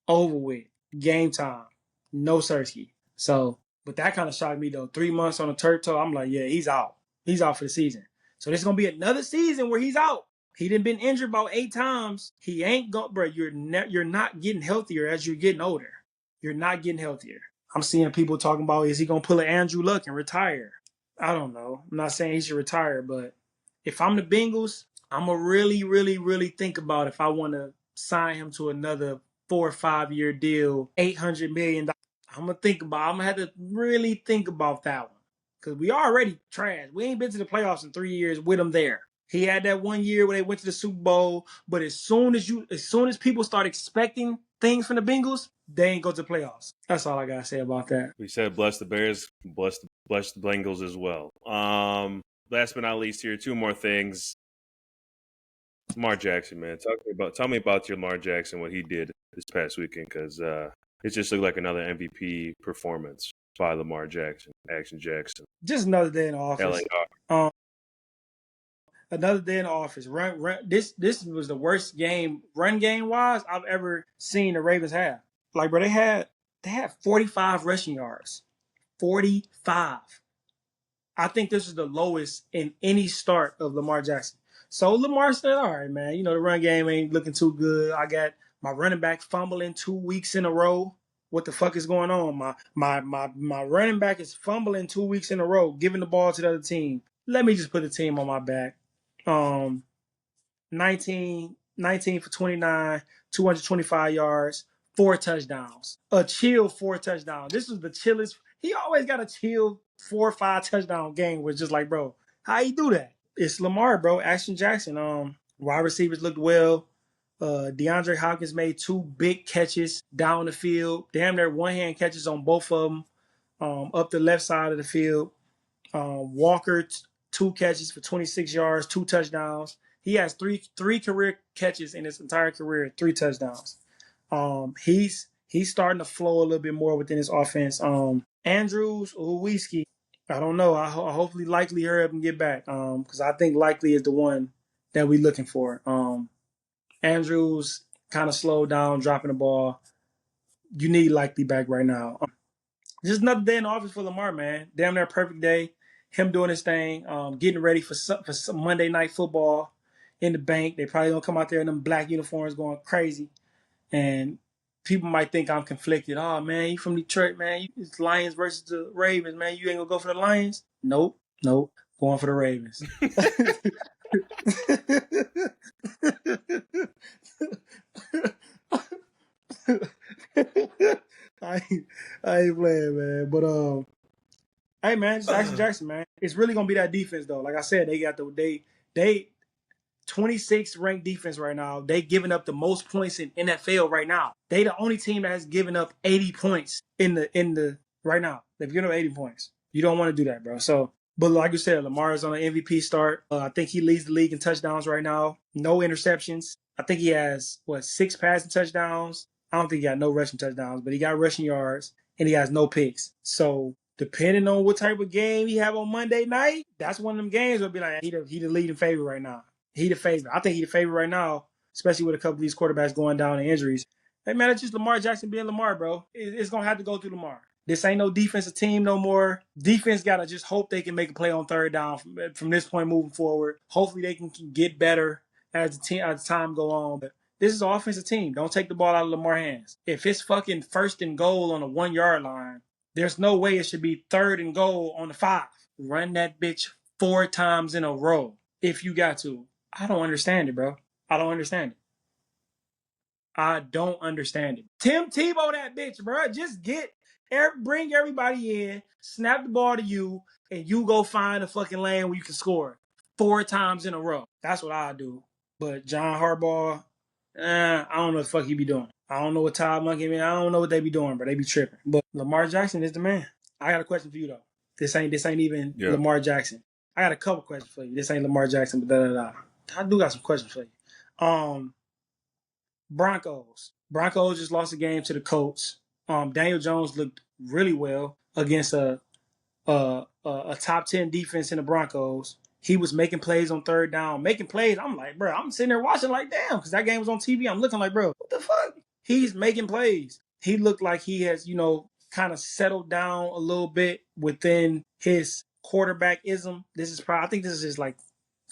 Over with, game time, no Sersky. So, but that kind of shocked me though. 3 months on a turf toe, I'm like, yeah, he's out. He's out for the season. So this is gonna be another season where he's out. He done been injured about 8 times. He ain't go, bro. You're not getting healthier as you're getting older. You're not getting healthier. I'm seeing people talking about, is he gonna pull an Andrew Luck and retire? I don't know. I'm not saying he should retire, but if I'm the Bengals, I'm gonna really, really, really think about if I want to sign him to another 4 or 5 year deal, $800 million. I'm gonna have to really think about that one. Cause we already trash. We ain't been to the playoffs in 3 years with him there. He had that 1 year where they went to the Super Bowl, but as soon as people start expecting things from the Bengals, they ain't go to the playoffs. That's all I gotta say about that. We said bless the Bears, bless the Bengals as well. Last but not least, here 2 more things. Lamar Jackson, man, tell me about your Lamar Jackson, what he did this past weekend, because it just looked like another MVP performance by Lamar Jackson, Action Jackson. Just another day in the office. Another day in the office. This was the worst game, run game wise, I've ever seen the Ravens have. Like, bro, they had 45 rushing yards. 45. I think this is the lowest in any start of Lamar Jackson. So Lamar said, all right, man, the run game ain't looking too good. I got my running back fumbling 2 weeks in a row. What the fuck is going on? My running back is fumbling 2 weeks in a row, giving the ball to the other team. Let me just put the team on my back. 19 for 29, 225 yards, 4 touchdowns. A chill 4 touchdowns. This was the chillest. He always got a chill 4 or 5 touchdown game where it's just like, bro, how you do that? It's Lamar, bro. Action Jackson. Wide receivers looked well. DeAndre Hopkins made 2 big catches down the field. Damn near one-hand catches on both of them up the left side of the field. Walker, 2 catches for 26 yards, 2 touchdowns. He has three career catches in his entire career, 3 touchdowns. He's starting to flow a little bit more within his offense. Andrews or Whiskey, I don't know. I hopefully Likely hurry up and get back. Because I think Likely is the one that we're looking for. Andrews kind of slowed down, dropping the ball. You need Likely back right now. Just another day in the office for Lamar, man. Damn near perfect day. Him doing his thing, getting ready for some Monday Night Football in the bank. They probably gonna come out there in them black uniforms going crazy. And people might think I'm conflicted. Oh, man, you from Detroit, man. It's Lions versus the Ravens, man. You ain't gonna go for the Lions? Nope. Going for the Ravens. I ain't playing, man. But hey, man, just Action Jackson, man. It's really gonna be that defense, though. Like I said, they got they 26th ranked defense right now. They giving up the most points in NFL right now. They the only team that has given up 80 points in the right now. They've given up 80 points. You don't want to do that, bro. So, but like you said, Lamar is on an MVP start. I think he leads the league in touchdowns right now. No interceptions. I think he has 6 passing touchdowns. I don't think he got no rushing touchdowns, but he got rushing yards and he has no picks. So depending on what type of game he have on Monday night, that's one of them games where be like, he the leading favorite right now. He the favorite. I think he the favorite right now, especially with a couple of these quarterbacks going down in injuries. Hey, man, it's just Lamar Jackson being Lamar, bro. It's going to have to go through Lamar. This ain't no defensive team no more. Defense got to just hope they can make a play on third down from this point moving forward. Hopefully they can get better as the time go on. But this is an offensive team. Don't take the ball out of Lamar's hands. If it's fucking 1st and goal on the 1 yard line, there's no way it should be 3rd and goal on the 5. Run that bitch 4 times in a row if you got to. I don't understand it, bro. I don't understand it. Tim Tebow that bitch, bro. Just bring everybody in, snap the ball to you, and you go find a fucking lane where you can score 4 times in a row. That's what I do. But John Harbaugh, I don't know what the fuck he be doing. I don't know what Todd Monkey, man. I don't know what they be doing, but they be tripping. But Lamar Jackson is the man. I got a question for you though. This ain't even Lamar Jackson. I got a couple questions for you. This ain't Lamar Jackson, but I do got some questions for you. Broncos. Broncos just lost a game to the Colts. Daniel Jones looked really well against a top 10 defense in the Broncos. He was making plays on third down, making plays. I'm like, bro, I'm sitting there watching like, damn, because that game was on TV. I'm looking like, bro, what the fuck? He's making plays. He looked like he has, kind of settled down a little bit within his quarterbackism. I think this is his like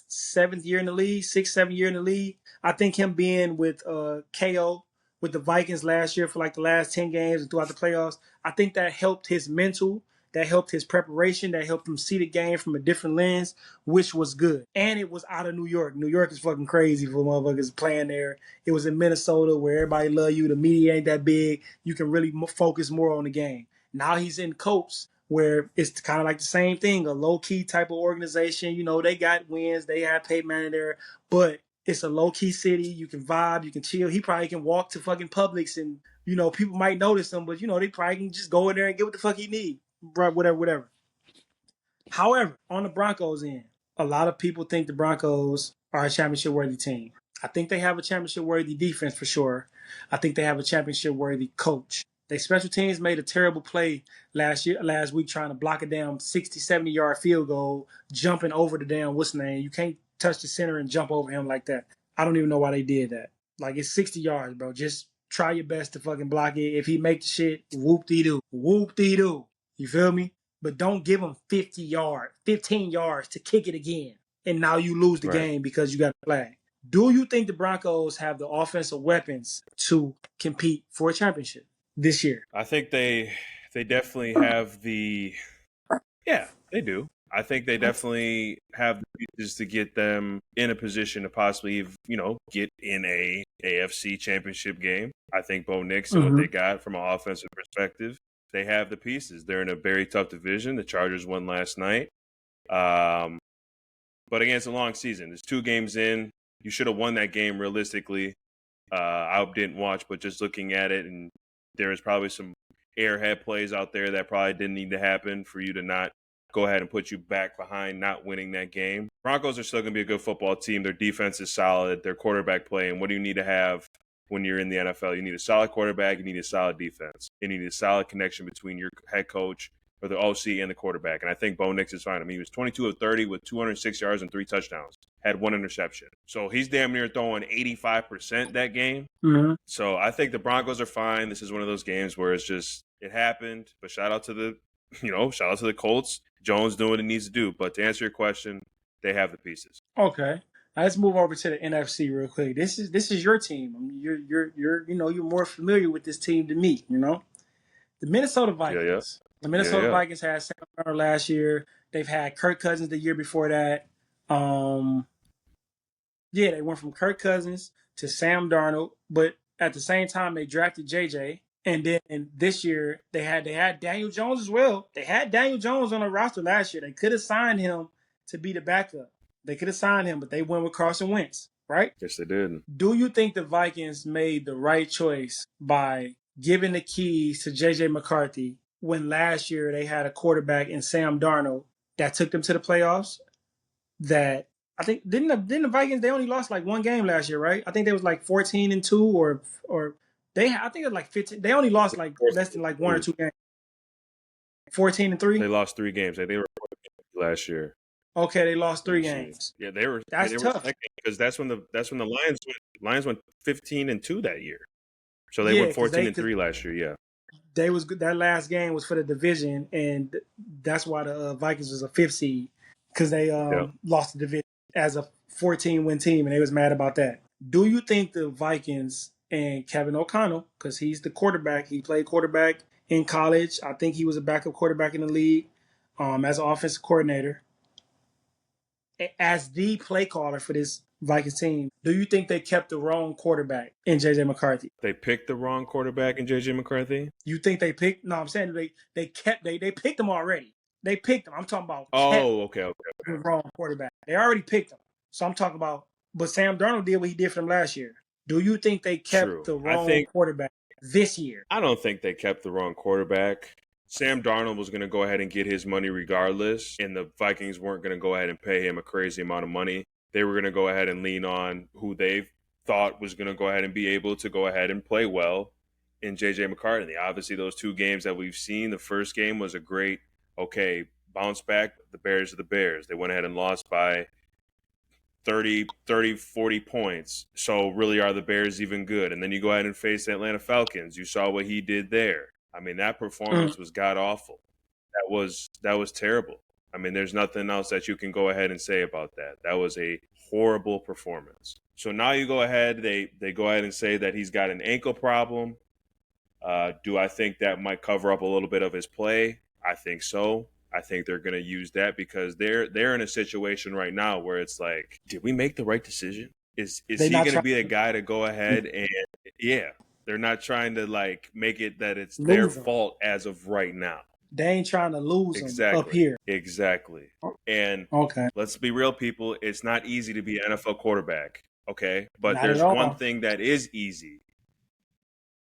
7th year in the league, 7th year in the league. I think him being with KO with the Vikings last year for like the last 10 games and throughout the playoffs, I think that helped his mental, that helped his preparation, that helped him see the game from a different lens, which was good. And it was out of New York. New York is fucking crazy for motherfuckers playing there. It was in Minnesota where everybody love you. The media ain't that big. You can really focus more on the game. Now he's in Colts, where it's kind of like the same thing, a low-key type of organization. They got wins. They have Peyton Manning there, but it's a low-key city. You can vibe. You can chill. He probably can walk to fucking Publix and, people might notice him, but, they probably can just go in there and get what the fuck he need. Right, whatever. However, on the Broncos end, a lot of people think the Broncos are a championship-worthy team. I think they have a championship-worthy defense for sure. I think they have a championship-worthy coach. They special teams made a terrible play last week trying to block a damn 60, 70-yard field goal, jumping over the damn what's the name. You can't touch the center and jump over him like that. I don't even know why they did that. Like, it's 60 yards, bro. Just try your best to fucking block it. If he makes the shit, whoop-dee-doo. Whoop-dee-doo. You feel me? But don't give him 15 yards to kick it again. And now you lose the game because you got a flag. Do you think the Broncos have the offensive weapons to compete for a championship this year? I think they definitely have they do. I think they definitely have the pieces to get them in a position to possibly, get in a AFC championship game. I think Bo Nix and what they got from an offensive perspective, they have the pieces. They're in a very tough division. The Chargers won last night. But against a long season, there's 2 games in. You should have won that game realistically. I didn't watch, but just looking at it, and there is probably some airhead plays out there that probably didn't need to happen for you to not go ahead and put you back behind not winning that game. Broncos are still going to be a good football team. Their defense is solid. Their quarterback play, and what do you need to have when you're in the NFL? You need a solid quarterback. You need a solid defense. You need a solid connection between your head coach or the OC and the quarterback. And I think Bo Nix is fine. I mean, he was 22 of 30 with 206 yards and 3 touchdowns. Had 1 interception. So he's damn near throwing 85% that game. Mm-hmm. So I think the Broncos are fine. This is one of those games where it's just, it happened. But shout out to the Colts. Jones doing what he needs to do. But to answer your question, they have the pieces. Okay. Now let's move over to the NFC real quick. This is your team. I mean, you're more familiar with this team than me. The Minnesota Vikings. Yeah. The Minnesota Vikings had Sam Darnold last year. They've had Kirk Cousins the year before that. They went from Kirk Cousins to Sam Darnold, but at the same time they drafted JJ. And then this year they had Daniel Jones as well. They had Daniel Jones on the roster last year. They could have signed him to be the backup. They could have signed him, but they went with Carson Wentz, right? Yes, they did. Do you think the Vikings made the right choice by giving the keys to JJ McCarthy when last year they had a quarterback in Sam Darnold that took them to the playoffs? That I think didn't the Vikings, they only lost like 1 game last year, right? I think they was like 14-2 or I think it was like 15. They only lost like less than like 1 or 2 games. 14-3. They lost 3 games. They were last year. Okay, they lost 3 games. Yeah, they were. That's tough because that's when the Lions went 15-2 that year. So they went 14-3 last year. Yeah, that last game was for the division, and that's why the Vikings was a 5th seed because they lost the division as a 14-win team, and they was mad about that. Do you think the Vikings and Kevin O'Connell, because he's the quarterback, he played quarterback in college. I think he was a backup quarterback in the league as an offensive coordinator. As the play caller for this Vikings team, do you think they kept the wrong quarterback in J.J. McCarthy? They picked the wrong quarterback in J.J. McCarthy? You think they picked? No, I'm saying they picked him already. They picked him. I'm talking about okay. The wrong quarterback. They already picked him. So I'm talking about, but Sam Darnold did what he did for them last year. Do you think they kept the wrong quarterback this year? I don't think they kept the wrong quarterback. Sam Darnold was going to go ahead and get his money regardless, and the Vikings weren't going to go ahead and pay him a crazy amount of money. They were going to go ahead and lean on who they thought was going to go ahead and be able to go ahead and play well in J.J. McCarthy. Obviously, those two games that we've seen, the first game was a great, bounce back. The Bears are the Bears. They went ahead and lost by 30, 40 points. So really, are the Bears even good? And then you go ahead and face the Atlanta Falcons. You saw what he did there. I mean, that performance was god awful. That was terrible. I mean, there's nothing else that you can go ahead and say about that. That was a horrible performance. So now you go ahead, they go ahead and say that he's got an ankle problem. Do I think that might cover up a little bit of his play? I think so. I think they're going to use that because they're in a situation right now where it's like, did we make the right decision? Is he going to be the guy to go ahead and they're not trying to like make it that it's their fault as of right now. They ain't trying to lose him up here. Exactly. And let's be real, people. It's not easy to be an NFL quarterback. Okay. But there's one thing that is easy.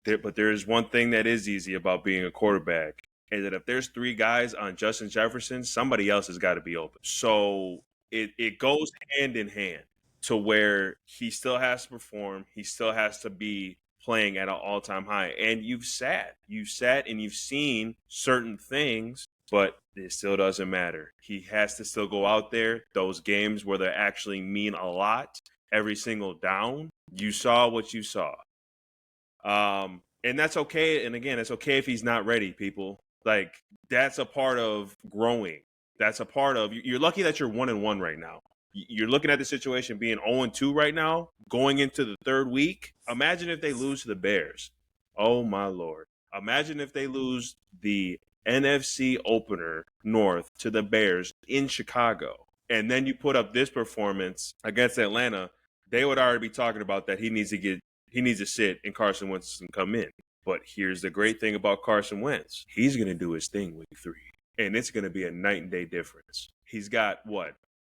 There's one thing that is easy about being a quarterback. And that if there's three guys on Justin Jefferson, somebody else has got to be open. So it goes hand in hand to where he still has to perform. He still has to be playing at an all-time high. And you've sat and you've seen certain things, but it still doesn't matter. He has to still go out there. Those games where they actually mean a lot, every single down, you saw what you saw. And that's okay. And again, it's okay if he's not ready, people. Like, that's a part of growing. That's a part of, you're lucky that you're 1-1 right now. You're looking at the situation being 0-2 right now, going into the third week. Imagine if they lose to the Bears. Oh, my Lord. Imagine if they lose the NFC opener North to the Bears in Chicago. And then you put up this performance against Atlanta. They would already be talking about that he needs to sit and Carson Wentz can come in. But here's the great thing about Carson Wentz. He's going to do his thing week 3. And it's going to be a night and day difference. He's got,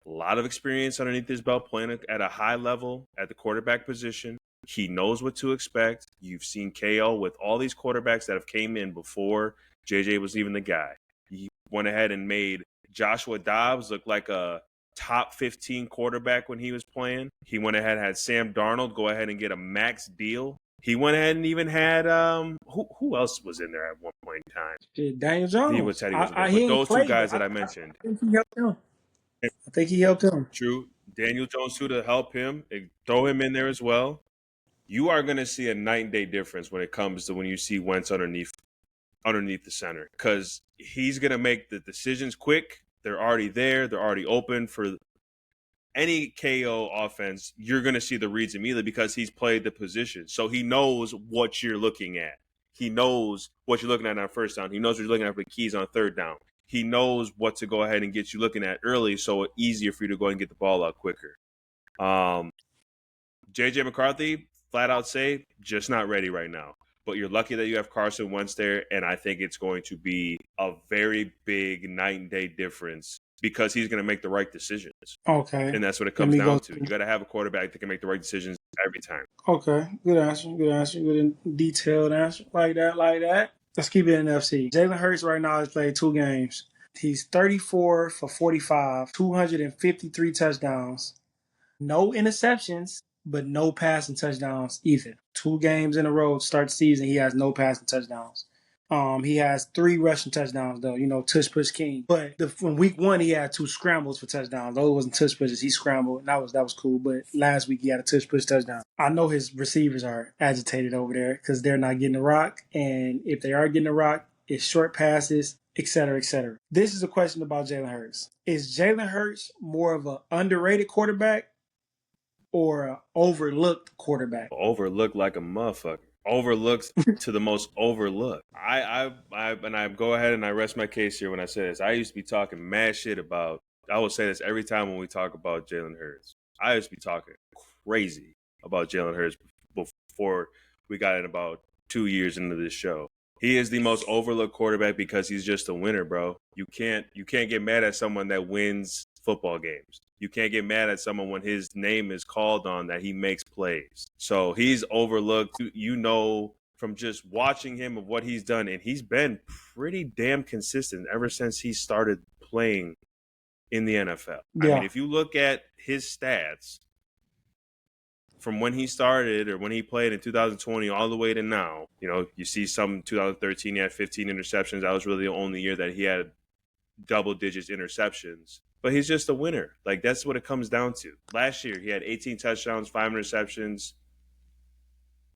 a lot of experience underneath his belt playing at a high level at the quarterback position. He knows what to expect. You've seen KO with all these quarterbacks that have came in before JJ was even the guy. He went ahead and made Joshua Dobbs look like a top 15 quarterback when he was playing. He went ahead and had Sam Darnold go ahead and get a max deal. He went ahead and even had who else was in there at one point in time? Daniel Jones. He was those two guys that I mentioned. I think he helped him. I think he helped him. True. Daniel Jones too to help him. Throw him in there as well. You are going to see a night and day difference when it comes to when you see Wentz underneath the center, because he's going to make the decisions quick. They're already there. They're already open for any KO offense. You're going to see the reads immediately because he's played the position. So he knows what you're looking at. He knows what you're looking at on first down. He knows what you're looking at for the keys on third down. He knows what to go ahead and get you looking at early, so it's easier for you to go ahead and get the ball out quicker. J.J. McCarthy, flat out say, just not ready right now. But you're lucky that you have Carson Wentz there, and I think it's going to be a very big night and day difference because he's going to make the right decisions. Okay. And that's what it comes down to. You got to have a quarterback that can make the right decisions every time. Okay. Good answer. Good and detailed answer. Like that. Let's keep it in NFC. Jalen Hurts right now has played 2 games. He's 34 for 45, 253 touchdowns. No interceptions, but no passing touchdowns either. 2 games in a row to start the season, he has no passing touchdowns. He has 3 rushing touchdowns, though. Tush push king. But in week 1, he had 2 scrambles for touchdowns. Those wasn't tush pushes. He scrambled. That was cool. But last week, he had a tush push touchdown. I know his receivers are agitated over there because they're not getting the rock. And if they are getting the rock, it's short passes, et cetera, et cetera. This is a question about Jalen Hurts. Is Jalen Hurts more of an underrated quarterback or an overlooked quarterback? Overlooked like a motherfucker. Overlooked to the most overlooked. I go ahead and I rest my case here when I say this. I used to be talking mad shit about, I will say this every time when we talk about Jalen Hurts. I used to be talking crazy about Jalen Hurts before we got in about 2 years into this show. He is the most overlooked quarterback because he's just a winner, bro. You can't get mad at someone that wins football games. You can't get mad at someone when his name is called on that he makes plays. So he's overlooked. from just watching him of what he's done, and he's been pretty damn consistent ever since he started playing in the NFL. Yeah. I mean, if you look at his stats from when he started or when he played in 2020 all the way to now, you see some 2013, he had 15 interceptions. That was really the only year that he had double digits interceptions. But he's just a winner. Like, that's what it comes down to. Last year, he had 18 touchdowns, 5 interceptions,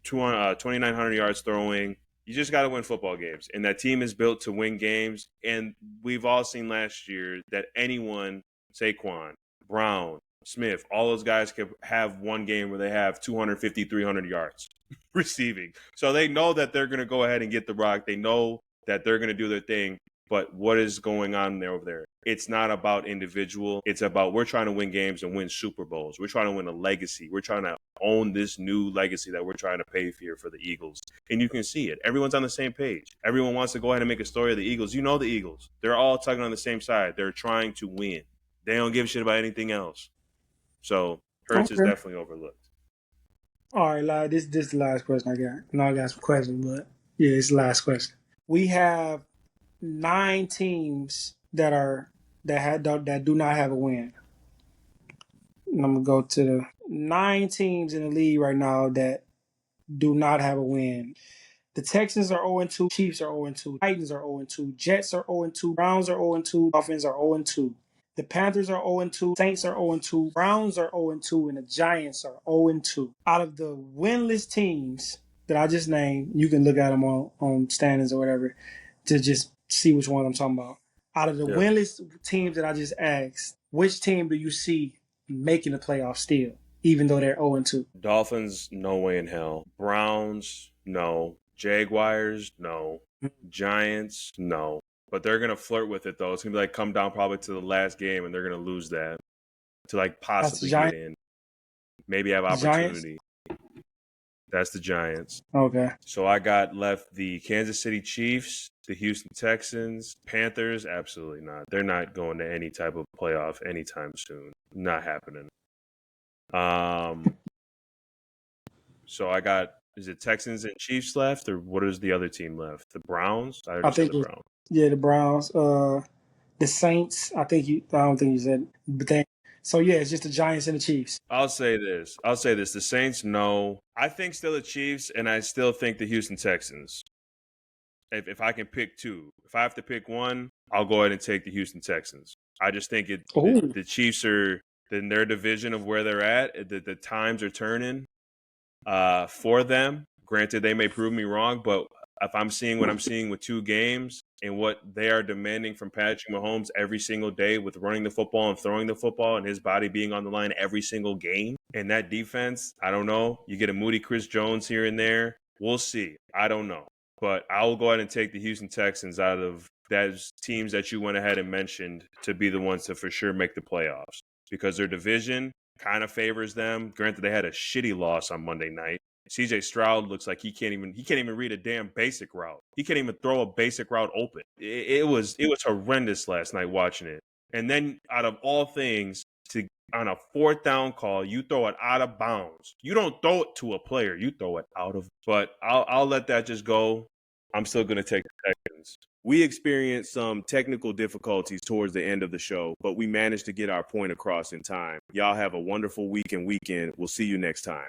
2,900 yards throwing. You just got to win football games. And that team is built to win games. And we've all seen last year that anyone, Saquon, Brown, Smith, all those guys can have one game where they have 250, 300 yards receiving. So they know that they're going to go ahead and get the rock. They know that they're going to do their thing. But what is going on there over there? It's not about individual. It's about we're trying to win games and win Super Bowls. We're trying to win a legacy. We're trying to own this new legacy that we're trying to pave here for the Eagles. And you can see it. Everyone's on the same page. Everyone wants to go ahead and make a story of the Eagles. You know the Eagles. They're all tugging on the same side. They're trying to win. They don't give a shit about anything else. So Hurts is definitely overlooked. All right, Lyle, this is the last question I got. No, I got some questions, but yeah, it's the last question. We have 9 teams that do not have a win. And I'm gonna go to the 9 teams in the league right now that do not have a win. The Texans are 0-2, Chiefs are 0-2, Titans are 0-2, Jets are 0-2, Browns are 0-2, Dolphins are 0-2. The Panthers are 0-2, Saints are 0-2, Browns are 0-2, and the Giants are 0-2. Out of the winless teams that I just named, you can look at them on standings or whatever to just see which one I'm talking about. Out of the winless teams that I just asked, which team do you see making the playoffs still, even though they're 0-2? Dolphins, no way in hell. Browns, no. Jaguars, no. Giants, no. But they're going to flirt with it, though. It's going to be like come down probably to the last game, and they're going to lose that to like possibly get in. Maybe have opportunity. That's the Giants. Okay. So I got left the Kansas City Chiefs, the Houston Texans, Panthers. Absolutely not. They're not going to any type of playoff anytime soon. Not happening. So I got, is it Texans and Chiefs left, or what is the other team left? The Browns? I think the Browns. Yeah, the Browns. The Saints. I don't think you said. But so yeah, it's just the Giants and the Chiefs. I'll say this. The Saints, no. I think still the Chiefs, and I still think the Houston Texans. If I can pick 2, if I have to pick one, I'll go ahead and take the Houston Texans. I just think the Chiefs are in their division of where they're at. The times are turning for them. Granted, they may prove me wrong, but if I'm seeing what I'm seeing with 2 games and what they are demanding from Patrick Mahomes every single day with running the football and throwing the football and his body being on the line every single game, and that defense, I don't know. You get a moody Chris Jones here and there. We'll see. I don't know. But I will go ahead and take the Houston Texans out of those teams that you went ahead and mentioned to be the ones to for sure make the playoffs because their division kind of favors them. Granted, they had a shitty loss on Monday night. CJ Stroud looks like he can't even read a damn basic route. He can't even throw a basic route open. It was horrendous last night watching it. And then out of all things, on a 4th down call, you throw it out of bounds. You don't throw it to a player. You throw it out of. But I'll let that just go. I'm still going to take the Texans. We experienced some technical difficulties towards the end of the show, but we managed to get our point across in time. Y'all have a wonderful week and weekend. We'll see you next time.